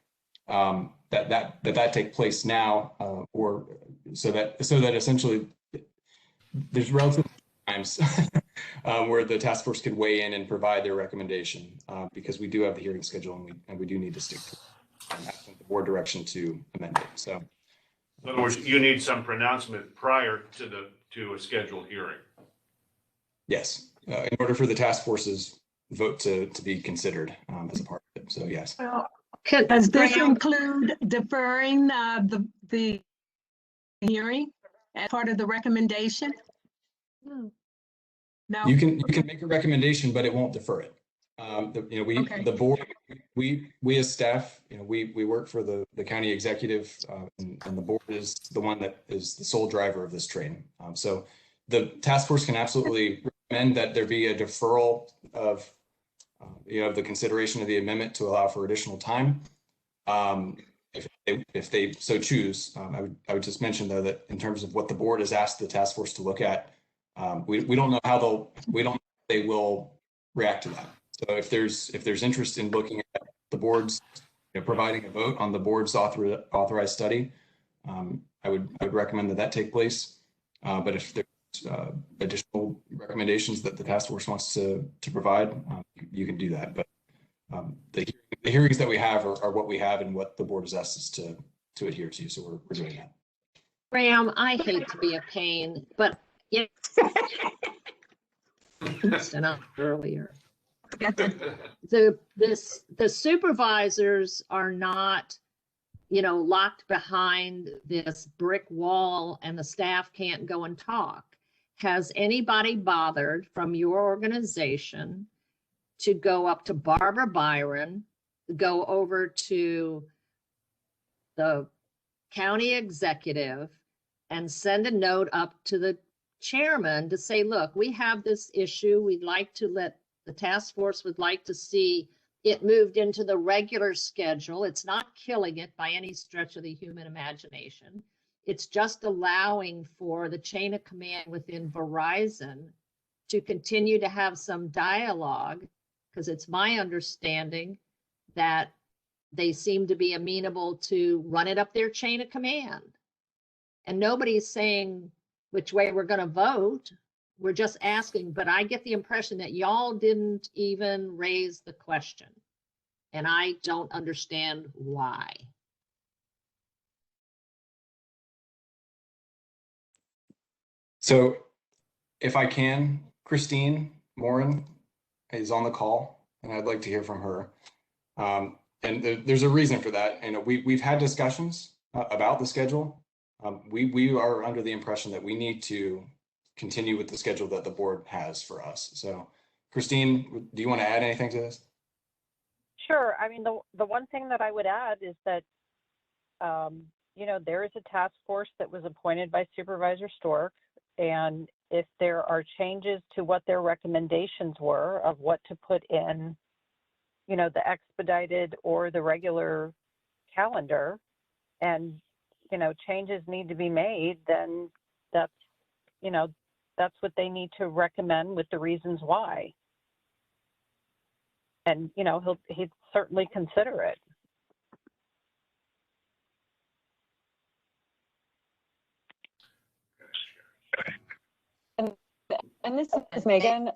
that take place now, or so that essentially there's relative times where the task force could weigh in and provide their recommendation, because we do have the hearing schedule and we do need to stick to the board direction to amend it. So, in other words, you need some pronouncement prior to a scheduled hearing. Yes, in order for the task force's vote to be considered as a part of it. So yes. Well, does this include deferring the hearing as part of the recommendation? No. You can make a recommendation, but it won't defer it. The board, we as staff, we work for the county executive, and the board is the one that is the sole driver of this train. So the task force can absolutely recommend that there be a deferral of the consideration of the amendment to allow for additional time, if they so choose. I would just mention though that in terms of what the board has asked the task force to look at, we don't know how they will react to that. So if there's interest in looking at the board's, providing a vote on the board's authorized study, I would recommend that take place. But if there's additional recommendations that the task force wants to provide, you can do that. But the hearings that we have are what we have and what the board has asked us to adhere to. So we're doing that. Graham, I hate to be a pain, but yeah, earlier. The supervisors are not, locked behind this brick wall and the staff can't go and talk. Has anybody bothered from your organization to go up to Barbara Byron, go over to the county executive and send a note up to the chairman to say, look, we have this issue. We'd like to the task force would like to see it moved into the regular schedule. It's not killing it by any stretch of the human imagination. It's just allowing for the chain of command within Verizon to continue to have some dialogue, because it's my understanding that they seem to be amenable to run it up their chain of command. And nobody's saying which way we're going to vote. We're just asking, but I get the impression that y'all didn't even raise the question. And I don't understand why. So if I can, Christine Morin is on the call, and I'd like to hear from her. And there's a reason for that. And we've had discussions about the schedule. We are under the impression that we need to continue with the schedule that the board has for us. So Christine, do you want to add anything to this? Sure. I mean, the one thing that I would add is that, you know, there is a task force that was appointed by Supervisor Stork, and if there are changes to what their recommendations were of what to put in, you know, the expedited or the regular calendar, and, you know, changes need to be made, then that's, you know, that's what they need to recommend with the reasons why. And, you know, he'd certainly consider it. And this is Megan.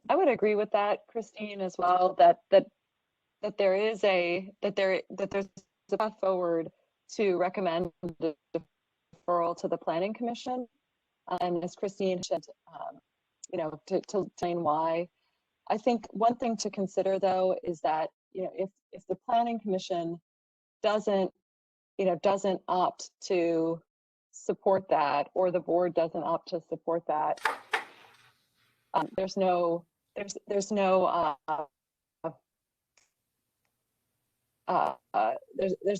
I would agree with that, Christine, as well, that there's a path forward to recommend the deferral to the Planning Commission. And as Christine said, you know, to explain why. I think one thing to consider, though, is that, you know, if the Planning Commission doesn't opt to support that, or the board doesn't opt to support that, there's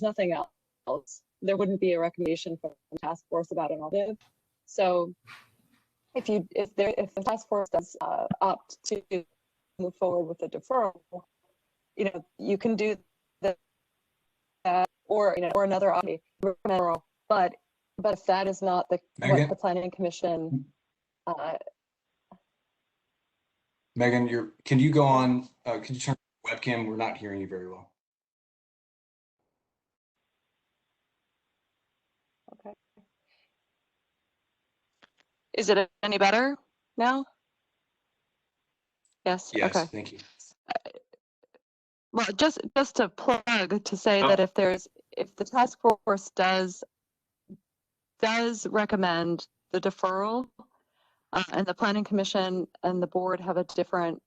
nothing else. There wouldn't be a recommendation from the task force about an alternative. So if the task force does opt to move forward with a deferral, you know, you can do that, or, you know, or another option, but if that is not what the Planning Commission. Megan, can you go on? Could you turn the webcam? We're not hearing you very well. Okay. Is it any better now? Yes. Yes. Okay. Thank you. Well, just to plug to say that if the task force does recommend the deferral, and the Planning Commission and the board have a different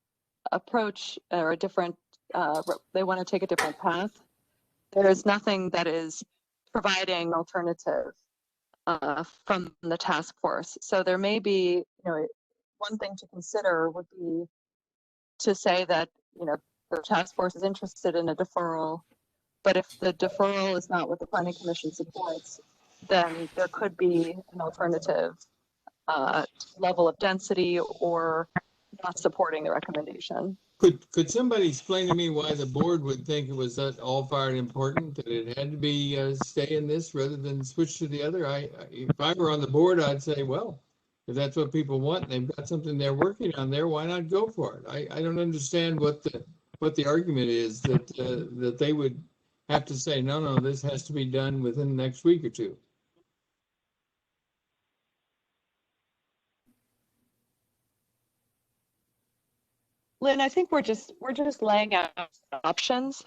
approach, or a different, they want to take a different path, there is nothing that is providing alternative from the task force. So there may be, you know, one thing to consider would be to say that, you know, the task force is interested in a deferral, but if the deferral is not what the Planning Commission supports, then there could be an alternative level of density, or not supporting the recommendation. Could somebody explain to me why the board would think it was that all fired important, that it had to be stay in this rather than switch to the other? If I were on the board, I'd say, well, if that's what people want, and they've got something they're working on there, why not go for it? I don't understand what the argument is that they would have to say, no, this has to be done within the next week or two. Lynn, I think we're just laying out options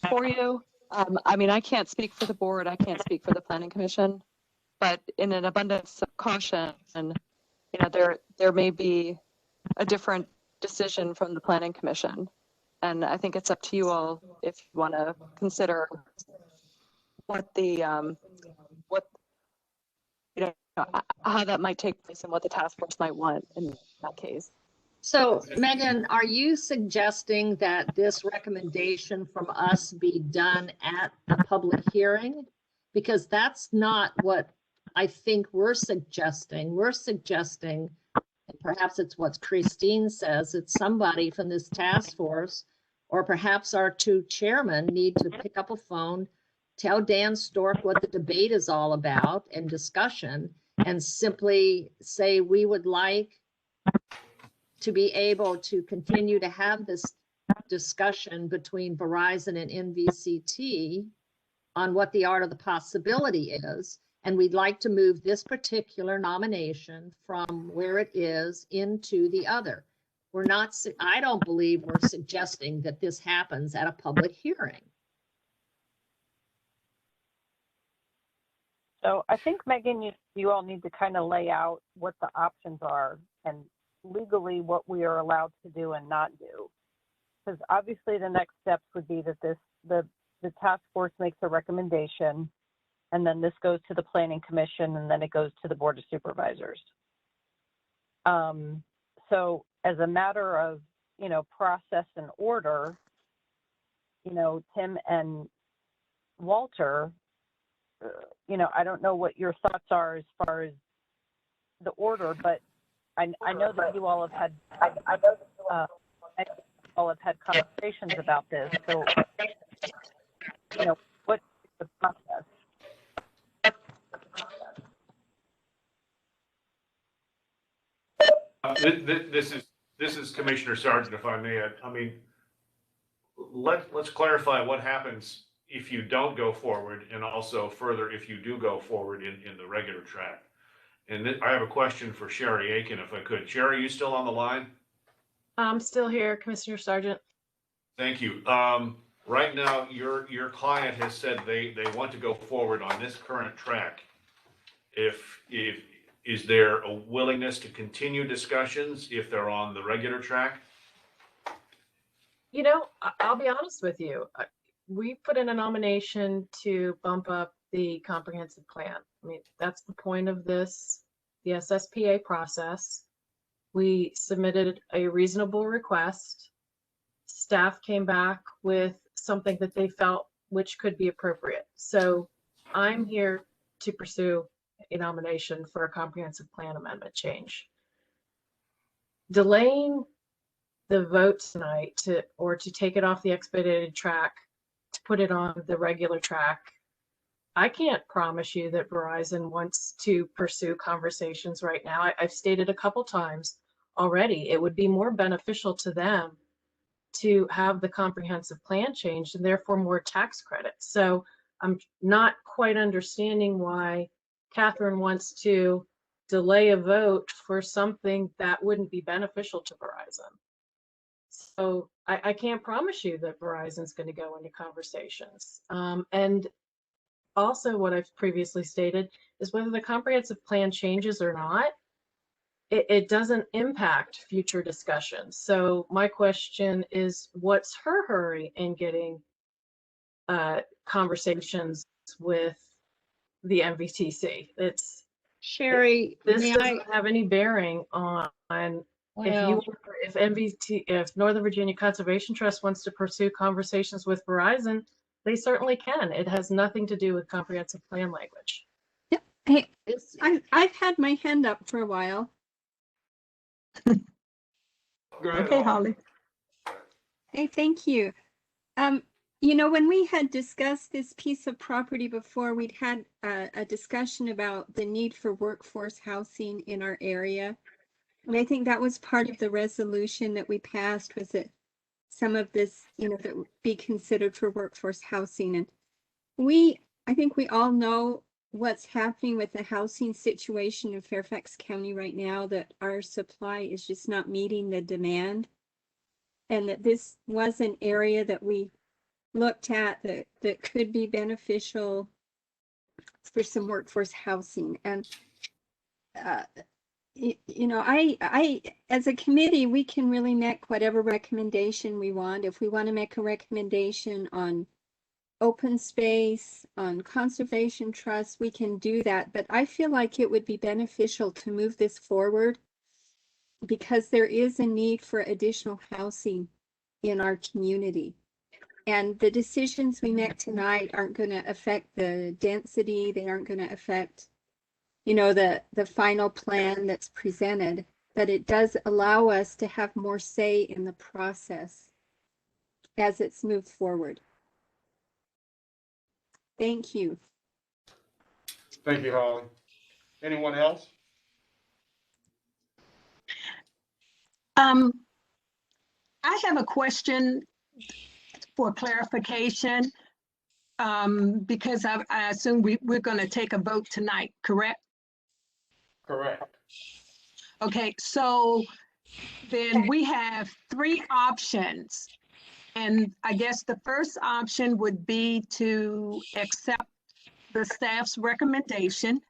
for you. I mean, I can't speak for the board, I can't speak for the Planning Commission, but in an abundance of caution, you know, there may be a different decision from the Planning Commission, and I think it's up to you all if you want to consider what the what, you know, how that might take place and what the task force might want in that case. So Megan, are you suggesting that this recommendation from us be done at a public hearing? Because that's not what I think we're suggesting. We're suggesting, and perhaps it's what Christine says, it's somebody from this task force, or perhaps our two chairmen need to pick up a phone, tell Dan Stork what the debate is all about and discussion, and simply say, we would like to be able to continue to have this discussion between Verizon and NVCT on what the art of the possibility is. And we'd like to move this particular nomination from where it is into the other. We're not, I don't believe we're suggesting that this happens at a public hearing. So I think, Megan, you all need to kind of lay out what the options are and legally what we are allowed to do and not do. Because obviously the next steps would be that the task force makes a recommendation, and then this goes to the Planning Commission, and then it goes to the Board of Supervisors. So as a matter of, process and order, Tim and Walter, I don't know what your thoughts are as far as the order, but I know that you all have had conversations about this. So, what is the process? This is Commissioner Sargent, if I may. I mean, let's clarify what happens if you don't go forward, and also further if you do go forward in the regular track. And I have a question for Sherry Aiken, if I could. Sherry, you still on the line? I'm still here, Commissioner Sargent. Thank you. Right now, your client has said they want to go forward on this current track. Is there a willingness to continue discussions if they're on the regular track? I'll be honest with you. We put in a nomination to bump up the comprehensive plan. I mean, that's the point of this, the SSPA process. We submitted a reasonable request. Staff came back with something that they felt which could be appropriate. So I'm here to pursue a nomination for a comprehensive plan amendment change. Delaying the vote tonight to take it off the expedited track to put it on the regular track, I can't promise you that Verizon wants to pursue conversations right now. I've stated a couple times already, it would be more beneficial to them to have the comprehensive plan changed and therefore more tax credits. So I'm not quite understanding why Catherine wants to delay a vote for something that wouldn't be beneficial to Verizon. So I can't promise you that Verizon's going to go into conversations. And also what I've previously stated is whether the comprehensive plan changes or not, it doesn't impact future discussions. So my question is, what's her hurry in getting conversations with the MVTC? Sherry, this doesn't have any bearing on if Northern Virginia Conservation Trust wants to pursue conversations with Verizon, they certainly can. It has nothing to do with comprehensive plan language. Hey, I've had my hand up for a while. Okay, Holly. Hey, thank you. When we had discussed this piece of property before, we'd had a discussion about the need for workforce housing in our area. And I think that was part of the resolution that we passed, was that some of this, that would be considered for workforce housing. And I think we all know what's happening with the housing situation in Fairfax County right now, that our supply is just not meeting the demand. And that this was an area that we looked at that could be beneficial for some workforce housing. And I as a committee, we can really make whatever recommendation we want. If we want to make a recommendation on open space, on conservation trust, we can do that. But I feel like it would be beneficial to move this forward because there is a need for additional housing in our community. And the decisions we make tonight aren't going to affect the density. They aren't going to affect, the final plan that's presented. But it does allow us to have more say in the process as it's moved forward. Thank you. Thank you, Holly. Anyone else? I have a question for clarification, because I assume we're going to take a vote tonight, correct? Correct. Okay, so then we have three options. And I guess the first option would be to accept the staff's recommendation.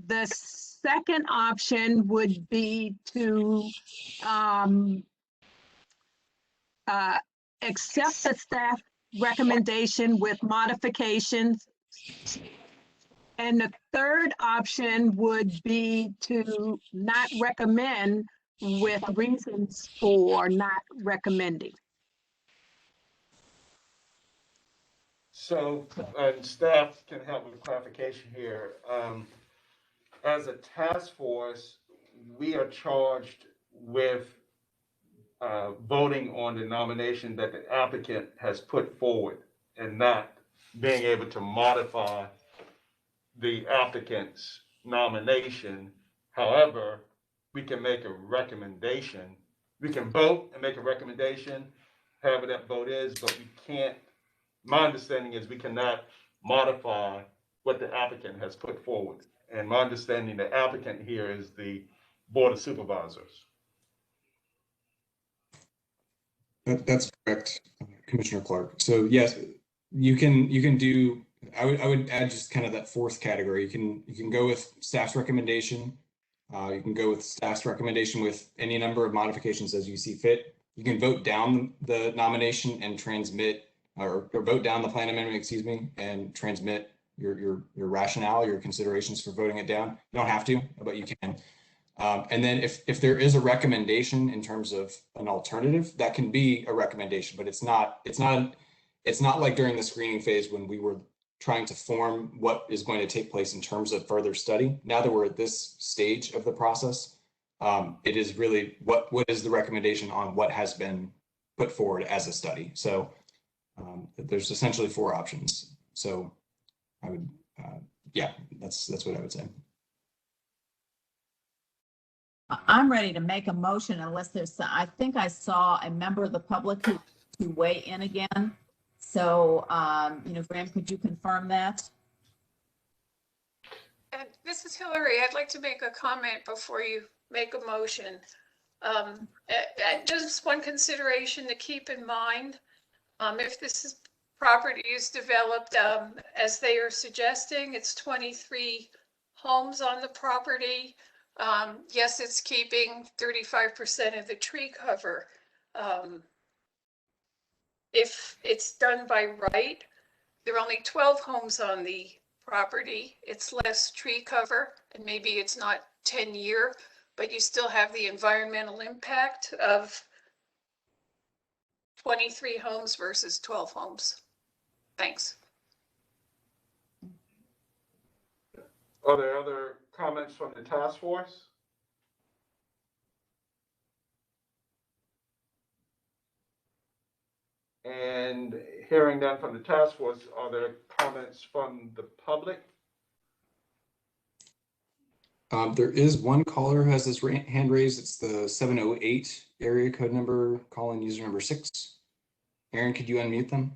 The second option would be to accept the staff recommendation with modifications. And the third option would be to not recommend with reasons for not recommending. So, and staff can help with clarification here. As a task force, we are charged with voting on the nomination that the applicant has put forward and not being able to modify the applicant's nomination. However, we can make a recommendation. We can vote and make a recommendation, however that vote is, but we can't, my understanding is we cannot modify what the applicant has put forward. And my understanding, the applicant here is the Board of Supervisors. That's correct, Commissioner Clark. So yes, you can do. I would add just kind of that fourth category. You can go with staff's recommendation. You can go with staff's recommendation with any number of modifications as you see fit. You can vote down the nomination and transmit, or vote down the plan amendment, excuse me, and transmit your rationale, your considerations for voting it down. You don't have to, but you can. And then if there is a recommendation in terms of an alternative, that can be a recommendation, but it's not like during the screening phase when we were trying to form what is going to take place in terms of further study. Now that we're at this stage of the process, it is really what is the recommendation on what has been put forward as a study. So there's essentially 4 options. So I would, yeah, that's what I would say. I'm ready to make a motion unless there's, I think I saw a member of the public who weigh in again. So, Graham, could you confirm that? And this is Hillary. I'd like to make a comment before you make a motion. Just one consideration to keep in mind, if this property is developed as they are suggesting, it's 23 homes on the property. Yes, it's keeping 35% of the tree cover. If it's done by right, there are only 12 homes on the property. It's less tree cover, and maybe it's not 10-year, but you still have the environmental impact of 23 homes versus 12 homes. Thanks. Are there other comments from the task force? And hearing none from the task force, are there comments from the public? There is one caller who has this hand raised. It's the 708 area code number, calling user number 6. Aaron, could you unmute them?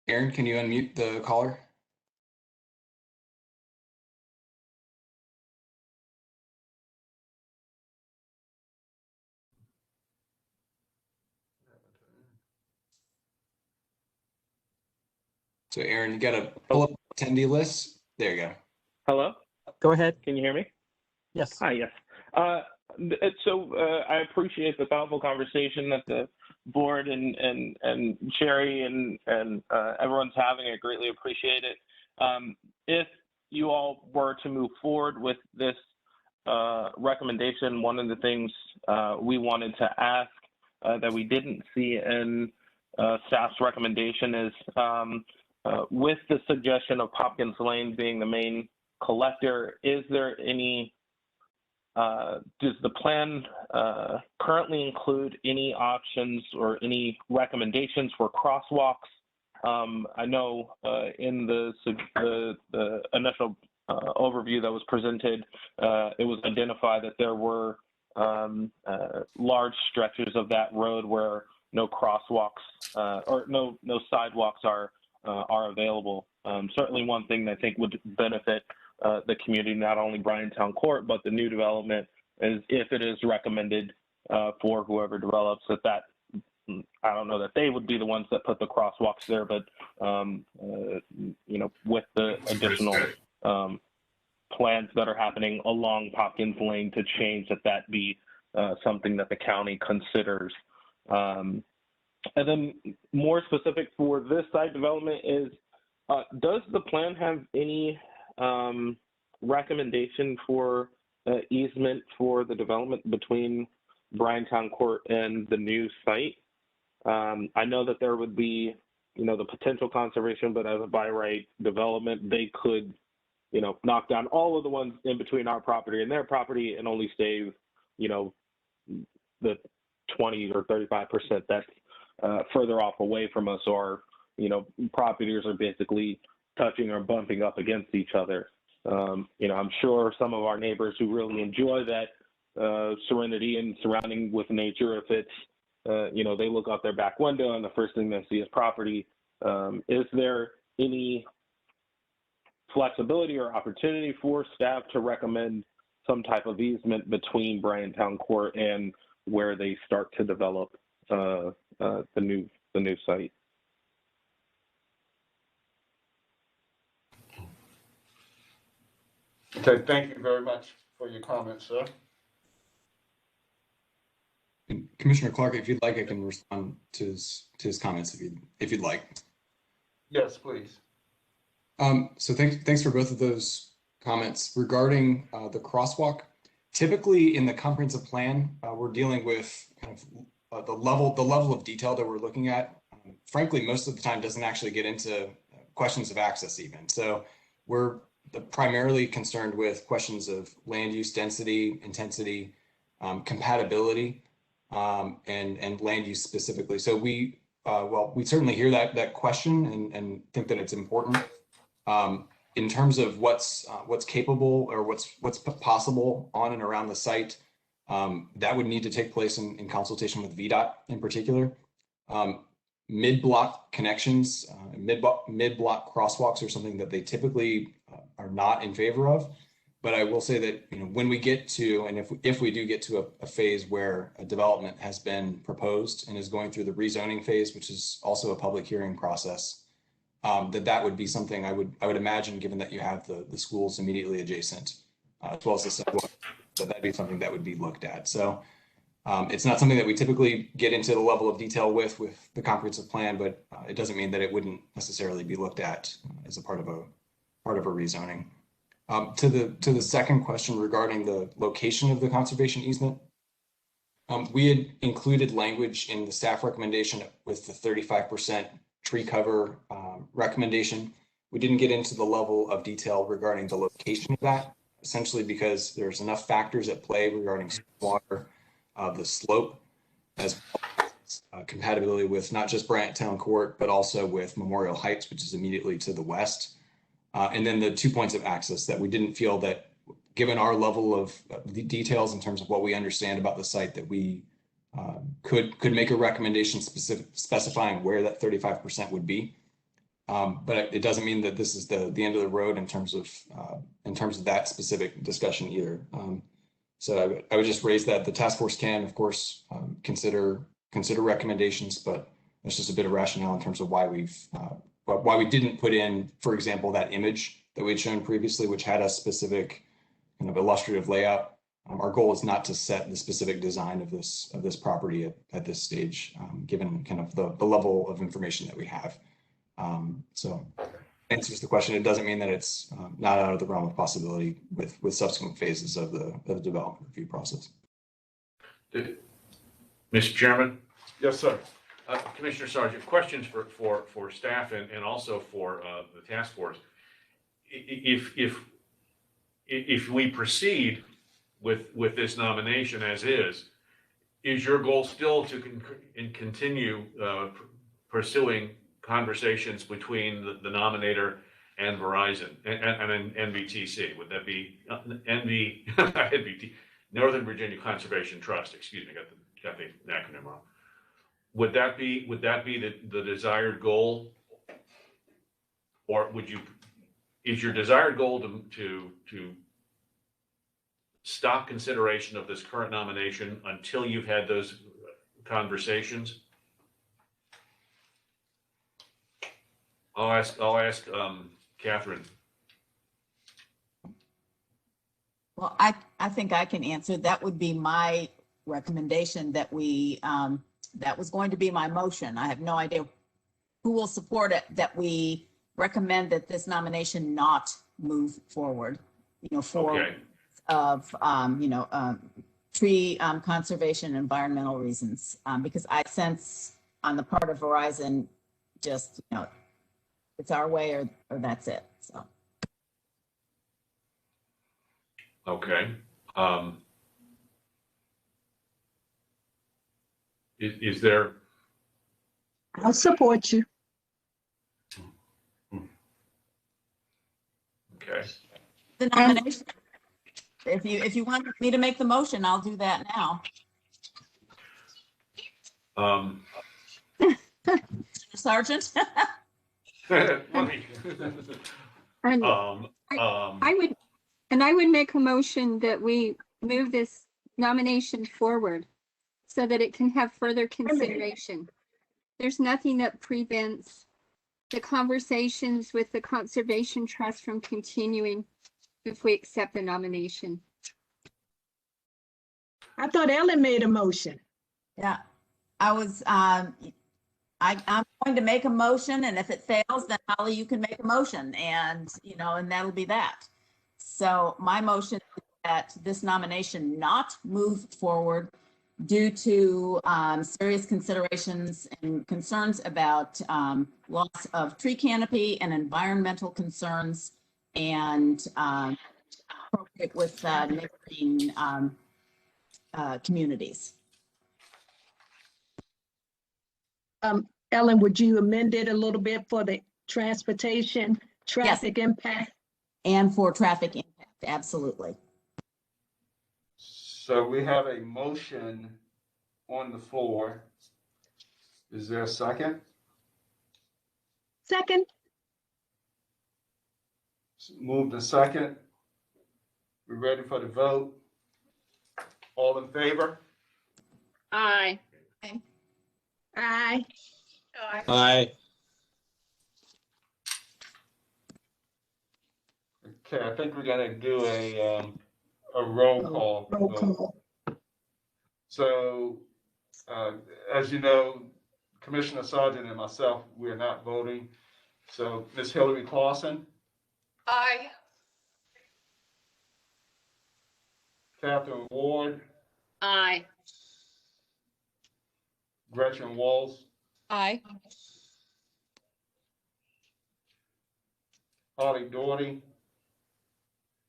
Aaron, can you unmute the caller? So Aaron, you got to pull up the attendee list. There you go. Hello? Go ahead. Can you hear me? Yes. Hi, yes. I appreciate the thoughtful conversation that the board and Sherry and everyone's having. I greatly appreciate it. If you all were to move forward with this recommendation, one of the things we wanted to ask that we didn't see in staff's recommendation is with the suggestion of Hopkins Lane being the main collector, is there any does the plan currently include any options or any recommendations for crosswalks? I know in the initial overview that was presented, it was identified that there were large stretches of that road where no crosswalks or no sidewalks are are available. Certainly one thing that I think would benefit the community, not only Bryantown Court, but the new development, is if it is recommended for whoever develops that I don't know that they would be the ones that put the crosswalks there, but you know, with the additional plans that are happening along Hopkins Lane to change that be something that the county considers. And then more specific for this site development is, does the plan have any recommendation for easement for the development between Bryantown Court and the new site? I know that there would be, you know, the potential conservation, but as a by right development, they could, you know, knock down all of the ones in between our property and their property and only save, you know, the 20 or 35% that's further off away from us, or, you know, properties are basically touching or bumping up against each other. You know, I'm sure some of our neighbors who really enjoy that serenity and surrounding with nature, if it's, you know, they look out their back window and the first thing they see is property. Is there any flexibility or opportunity for staff to recommend some type of easement between Bryantown Court and where they start to develop the new site? Okay, thank you very much for your comments, sir. And Commissioner Clark, if you'd like, I can respond to his comments if you'd like. Yes, please. So thanks for both of those comments regarding the crosswalk. Typically, in the comprehensive plan, we're dealing with kind of the level of detail that we're looking at. Frankly, most of the time doesn't actually get into questions of access even. So we're primarily concerned with questions of land use density, intensity, compatibility, and land use specifically. So we certainly hear that question and think that it's important. In terms of what's capable or what's possible on and around the site, that would need to take place in consultation with VDOT in particular. Mid-block connections, mid-block crosswalks are something that they typically are not in favor of. But I will say that, you know, when we get to, and if we do get to a phase where a development has been proposed and is going through the rezoning phase, which is also a public hearing process, that would be something I would imagine, given that you have the schools immediately adjacent, as well as the sidewalk, that'd be something that would be looked at. So it's not something that we typically get into the level of detail with the comprehensive plan, but it doesn't mean that it wouldn't necessarily be looked at as a part of a rezoning. To the second question regarding the location of the conservation easement, we had included language in the staff recommendation with the 35% tree cover recommendation. We didn't get into the level of detail regarding the location of that, essentially because there's enough factors at play regarding water, the slope, as well as compatibility with not just Bryantown Court, but also with Memorial Heights, which is immediately to the west. And then the 2 points of access that we didn't feel that, given our level of the details in terms of what we understand about the site, that we could make a recommendation specifying where that 35% would be. But it doesn't mean that this is the end of the road in terms of that specific discussion either. So I would just raise that the task force can, of course, consider recommendations, but there's just a bit of rationale in terms of why we didn't put in, for example, that image that we had shown previously, which had a specific kind of illustrative layout. Our goal is not to set the specific design of this property at this stage, given kind of the level of information that we have. So answers the question. It doesn't mean that it's not out of the realm of possibility with subsequent phases of the development review process. Mr. Chairman? Yes, sir. Commissioner Sargent, questions for staff and also for the task force. If we proceed with this nomination as is your goal still to continue pursuing conversations between the nominator and Verizon and NVTC? Would that be NVT, Northern Virginia Conservation Trust? Excuse me, got the acronym wrong. Would that be the desired goal Or is your desired goal to stop consideration of this current nomination until you've had those conversations? I'll ask Catherine. Well, I think I can answer. That would be my recommendation that that was going to be my motion. I have no idea who will support it, that we recommend that this nomination not move forward, for Okay. tree conservation, environmental reasons, because I sense on the part of Verizon, just, it's our way or that's it, so. Okay. Is there? I'll support you. Okay. The nomination. If you want me to make the motion, I'll do that now. Sergeant. I would make a motion that we move this nomination forward so that it can have further consideration. There's nothing that prevents the conversations with the Conservation Trust from continuing if we accept the nomination. I thought Ellen made a motion. Yeah, I was, I'm going to make a motion, and if it fails, then Holly, you can make a motion, and, and that'll be that. So my motion is that this nomination not move forward due to serious considerations and concerns about loss of tree canopy and environmental concerns, and appropriate with neighboring communities. Ellen, would you amend it a little bit for the transportation, traffic impact? And for traffic impact, absolutely. So we have a motion on the floor. Is there a second? Second. Moved to second. We're ready for the vote. All in favor? Aye. Aye. Aye. Aye. Okay, I think we're gonna do a roll call. Roll call. So, as you know, Commissioner Sargent and myself, we're not voting. So, Ms. Hillary Clausen, Aye. Catherine Ward, Aye. Gretchen Walls, Aye. Holly Doherty,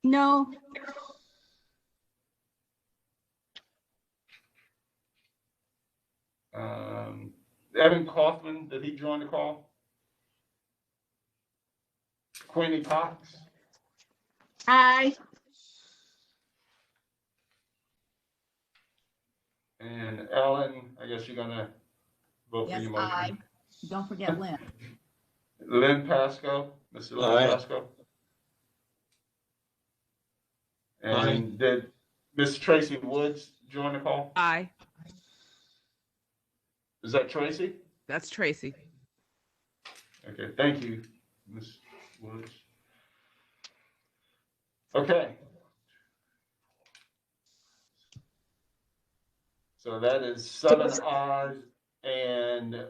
No. Evan Kaufman, did he join the call? Queenie Cox, Aye. and Ellen, I guess you're gonna vote for Yes, your motion. aye. Don't forget Lynn. Lynn Pasco, Mr. Lynn Aye. Pasco. And did Miss Tracy Woods join the call? Aye, Is that Tracy? that's Tracy. Okay, thank you, Ms. Woods. Okay. So that is 7 ayes and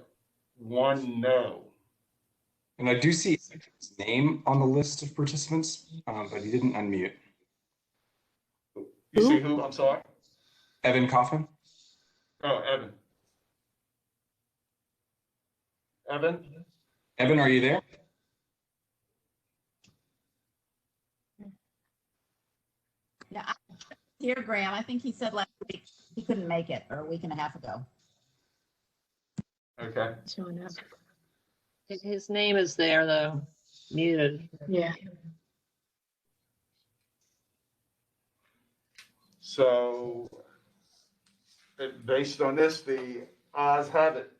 1 no. And I do see his name on the list of participants, but he didn't unmute. You see who? I'm sorry? Evan Kaufman? Oh, Evan. Evan? Evan, are you there? Yeah, dear Graham, I think he said last week he couldn't make it, or a week and a half ago. Okay. His name is there though, muted. Yeah. So, based on this, the ayes have it.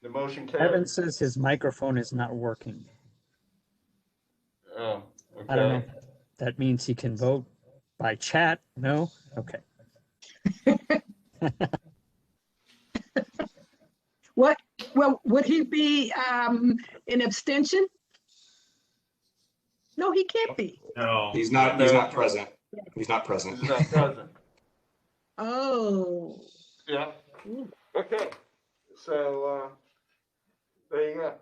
The motion Evan carries. says his microphone is not working. I don't know. Okay. That means he can vote by chat? No? Okay. What, well, would he be an abstention? No, he can't be. No. He's not present. He's not present. He's not present. Oh. Yeah. Okay. So, there you go.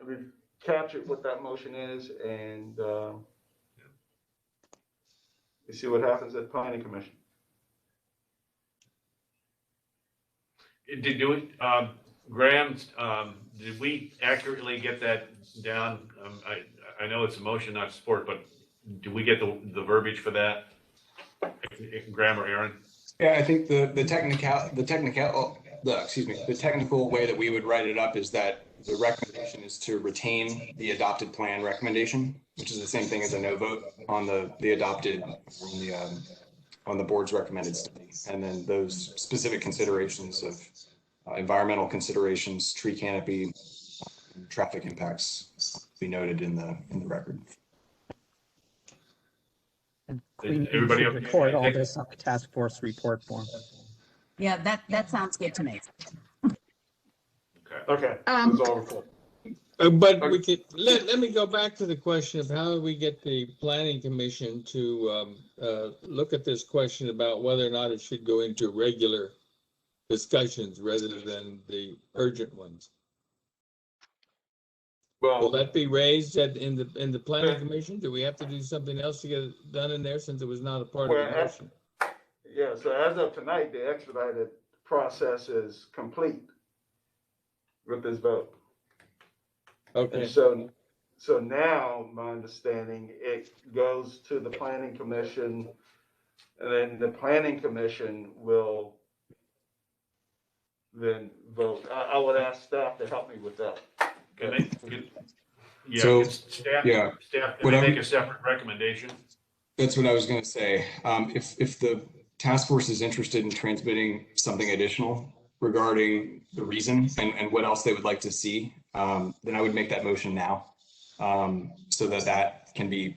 We've captured what that motion is, and you see what happens at planning commission. Did we, Graham, did we accurately get that down? I know it's a motion, not support, but do we get the verbiage for that? Graham or Aaron? Yeah, I think the technical way that we would write it up is that the recommendation is to retain the adopted plan recommendation, which is the same thing as a no vote on the adopted, on the board's recommended study. And then those specific considerations of environmental considerations, tree canopy, traffic impacts be noted in the record. And Queen, you Everybody should okay? record all this on the task force report form. Yeah, that sounds good to me. Okay. It's all recorded. But we could, let me go back to the question of how do we get the planning commission to look at this question about whether or not it should go into regular discussions rather than the urgent ones. Well, will that be raised in the planning commission? Do we have to do something else to get it done in there since it was not a part of the motion? Yeah, so as of tonight, the expedited process is complete with this vote. Okay. And so now, my understanding, it goes to the planning commission, and then the planning commission will then vote. I would ask staff to help me with that. Can they, So, staff, yeah. can they make a separate recommendation? That's what I was going to say. If the task force is interested in transmitting something additional regarding the reason and what else they would like to see, then I would make that motion now, so that can be,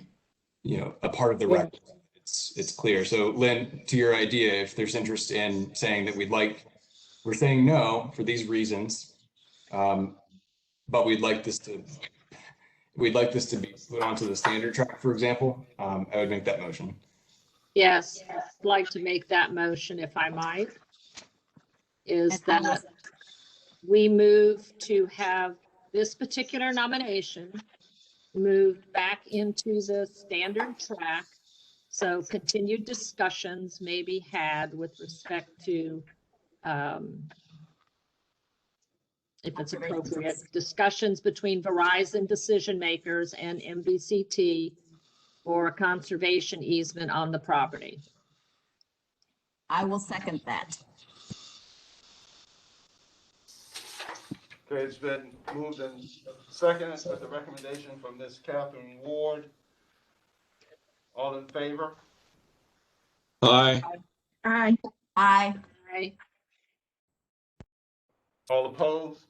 a part of the record. It's clear. So Lynn, to your idea, if there's interest in saying that we're saying no for these reasons, but we'd like this to be put onto the standard track, for example, I would make that motion. Yes, I'd like to make that motion if I might. Is that we move to have this particular nomination moved back into the standard track. So continued discussions may be had with respect to, if it's appropriate, discussions between Verizon decision makers and MVCT for a conservation easement on the property. I will second that. Okay, it's been moved and seconded with the recommendation from Ms. Catherine Ward. All in favor? Aye. Aye. Aye. Aye. All opposed?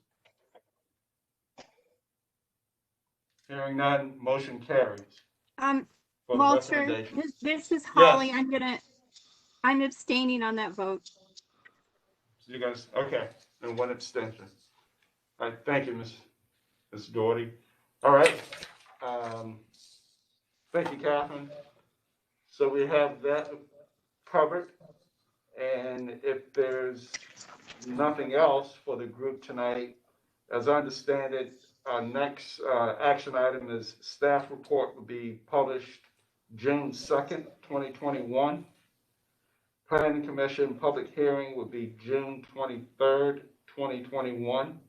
Hearing none, motion carries. For the Walter, recommendation. this is Holly. I'm abstaining on that vote. You guys, okay, and one abstention. All right, thank you, Ms. Doherty. All right. Thank you, Catherine. So we have that covered. And if there's nothing else for the group tonight, as I understand it, our next action item is staff report will be published June 2nd, 2021. Planning Commission public hearing will be June 23rd, 2021.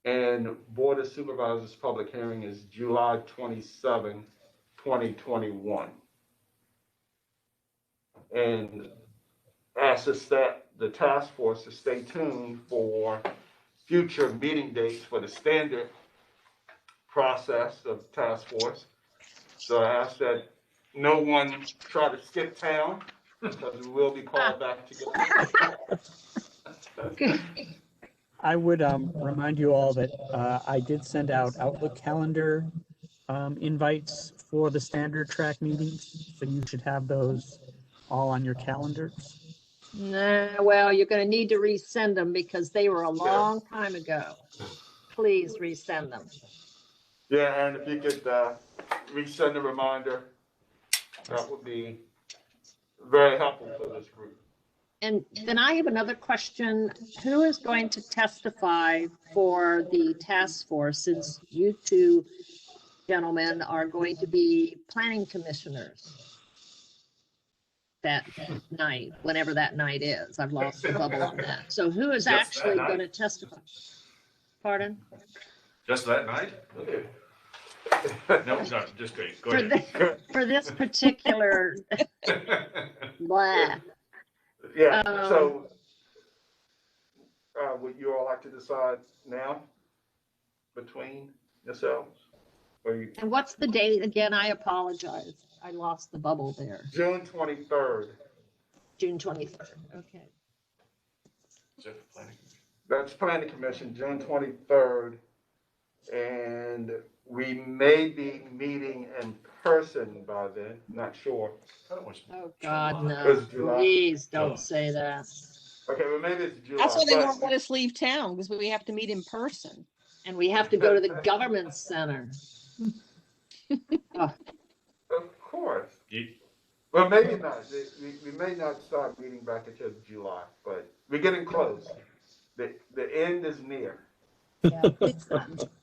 And Board of Supervisors public hearing is July 27, 2021. And ask the task force to stay tuned for future meeting dates for the standard process of the task force. So I ask that no one try to skip town, because we will be called back together. I would remind you all that I did send out Outlook calendar invites for the standard track meetings, so you should have those all on your calendars. Nah, well, you're gonna need to resend them because they were a long time ago. Please resend them. Yeah, and if you could resend a reminder, that would be very helpful for this group. And then I have another question. Who is going to testify for the task force, since you two gentlemen are going to be planning commissioners that night, whenever that night is? I've lost the bubble on that. So who is Just that actually night? going to testify? Pardon? Just that night? No, just kidding. Go ahead. For this particular blah. Yeah, so would you all like to decide now between yourselves? Or you, And what's the date again? I apologize. I lost the bubble there. June 23rd. June 23rd. Okay. Is that for planning? That's planning commission, June 23rd. And we may be meeting in person by then, not sure. Oh, God, no. It's July. Please don't say that. Okay, well, maybe it's July. That's why they but- won't let us leave town, because we have to meet in person. And we have to go to the government center. Oh, Of course. Well, maybe not. We may not start meeting back until July, but we're getting close. The end is near. Yeah,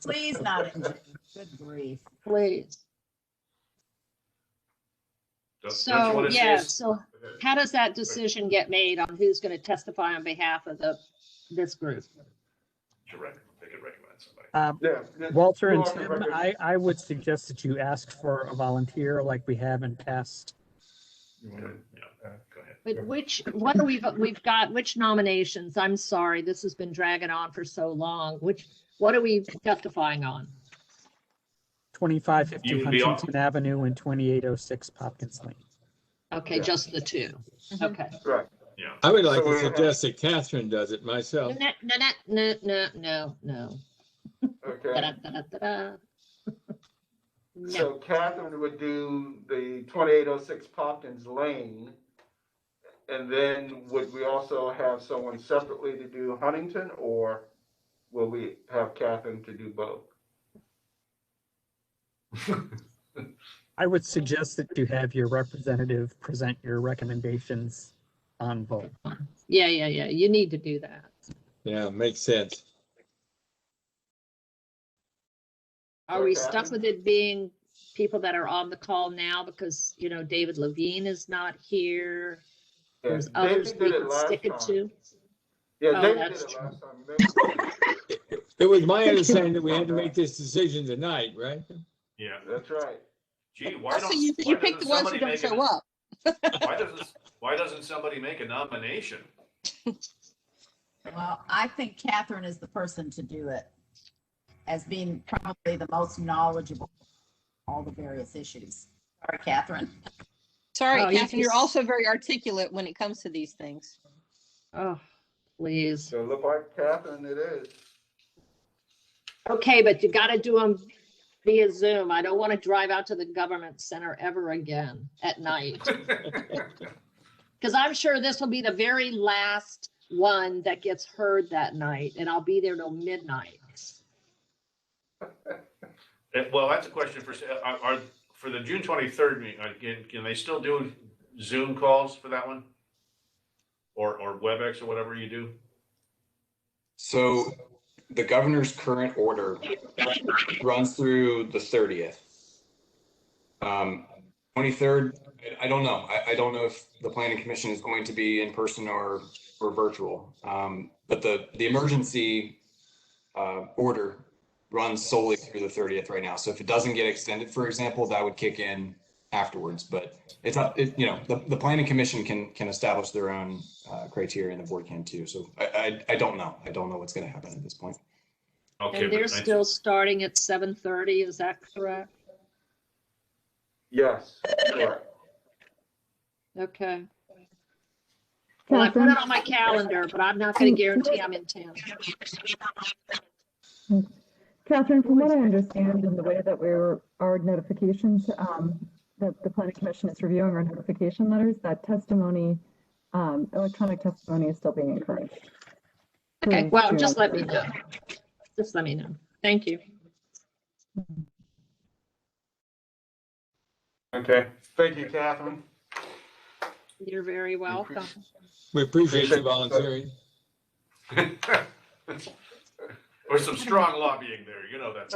please not in June. Good grief. please. Don't you So, wanna see yeah, us- so how does that decision get made on who's going to testify on behalf of this group? They could recommend somebody. Yeah. Walter and you all can Tim, recommend- I would suggest that you ask for a volunteer like we have in past. Yeah, go ahead. But what do we've got, which nominations? I'm sorry, this has been dragging on for so long. What are we testifying on? 2550 You can be on- Huntington Avenue and 2806 Hopkins Lane. Okay, Yeah. just the two. Okay. Right. Yeah. I would like So to we have- suggest that Catherine does it myself. No. Okay. Da-da-da-da-da-da. No. So Catherine would do the 2806 Hopkins Lane. And then would we also have someone separately to do Huntington, or will we have Catherine to do both? I would suggest that you have your representative present your recommendations on both. Yeah. You need to do that. Yeah, makes sense. Are we Okay. stuck with it being people that are on the call now because, David Levine is not here? Yeah, There's David others did we it could last stick it time. to? Yeah, Oh, David that's did it true. last time. Remember? It was my understanding that we had to make this decision tonight, right? Yeah. That's right. Gee, why So don't? you why pick the doesn't ones who somebody don't make show up. Why doesn't somebody make a nomination? Well, I think Catherine is the person to do it, as being probably the most knowledgeable on all the various issues. Sorry, Catherine. Sorry, Oh, you Catherine, you're just- also very articulate when it comes to these things. Oh, please. So look like Catherine it is. Okay, but you gotta do them via Zoom. I don't want to drive out to the government center ever again at night. Because I'm sure this will be the very last one that gets heard that night, and I'll be there till midnight. Well, that's a question for the June 23rd meeting, can they still do Zoom calls for that one? Or WebEx or whatever you do? So the governor's current order runs through the 30th. 23rd, I don't know. I don't know if the planning commission is going to be in person or virtual. But the emergency order runs solely through the 30th right now. So if it doesn't get extended, for example, that would kick in afterwards. But it's not, the planning commission can establish their own criteria, and the board can too. So I don't know. I don't know what's going to happen at this point. Okay, And they're but still starting at 7:30, is that correct? Yes, correct. Okay. Well, I put it on my calendar, but I'm not gonna guarantee I'm in town. Catherine, from what I understand in the way that our notifications, that the planning commission is reviewing our notification letters, that testimony, electronic testimony is still being encouraged. Okay, well, just let me know. Just let me know. Thank you. Okay, thank you, Catherine. You're very welcome. We appreciate you volunteering. There's some strong lobbying there, you know that's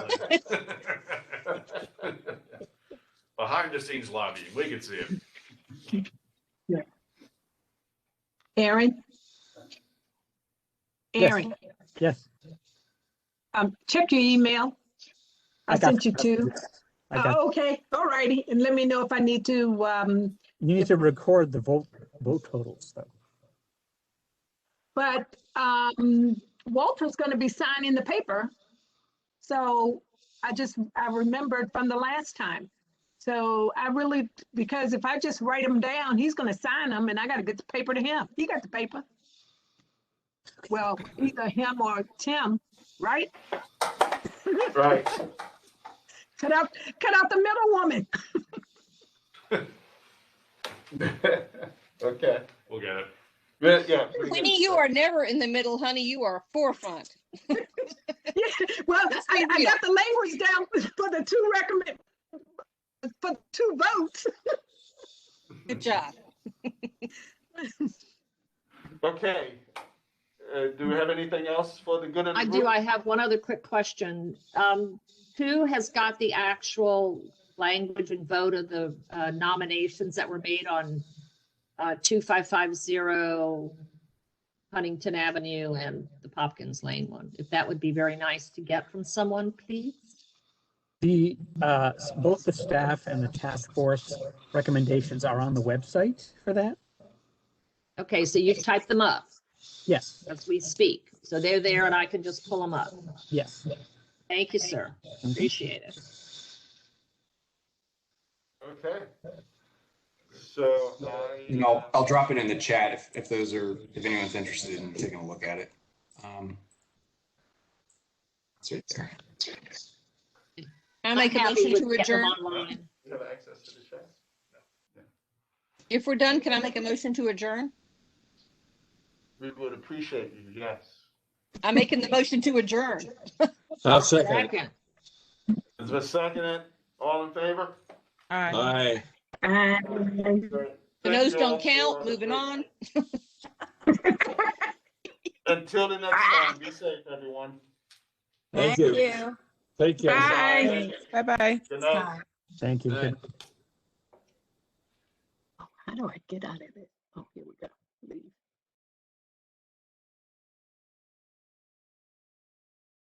behind the scenes lobbying, we can see it. Aaron? Aaron, Yes. check your email. I got sent you two. I got, Oh, okay, all righty, and let me know if I need to, you need to record the vote totals though. but Walter's gonna be signing the paper. So I remembered from the last time. So because if I just write them down, he's gonna sign them and I gotta get the paper to him. He got the paper. Well, either him or Tim, right? Right. Cut out the middle woman. Okay. We'll get it. Yeah. pretty Queenie, good. you are never in the middle, honey. You are forefront. Yeah, well, I got the language down for the two votes. Good job. Okay. Do we have anything else for the good of the I group? do. I have one other quick question. Who has got the actual language and vote of the nominations that were made on 2550 Huntington Avenue and the Popkins Lane one? If that would be very nice to get from someone, please. The both the staff and the task force recommendations are on the website for that. Okay, so you've typed them up Yes. as we speak. So they're there and I can just pull them up. Yes. Thank you, sir. Appreciate it. Okay. So I'll drop it in the chat if anyone's interested in taking a look at it. It's right there. Can I make a I'm happy motion with to getting them adjourn? online. you have access to the chat? If we're done, can I make a motion to adjourn? We would appreciate you, yes. I'm making the motion to adjourn. I'll second it. Second. Is there a second? All in favor? Aye. The no's don't count. Moving on. Until the next time, be safe, everyone. Thank you. Take care. Bye. Bye-bye. Good night. Thank you. Aye. How do I get out of it? Oh, here we go. Leave.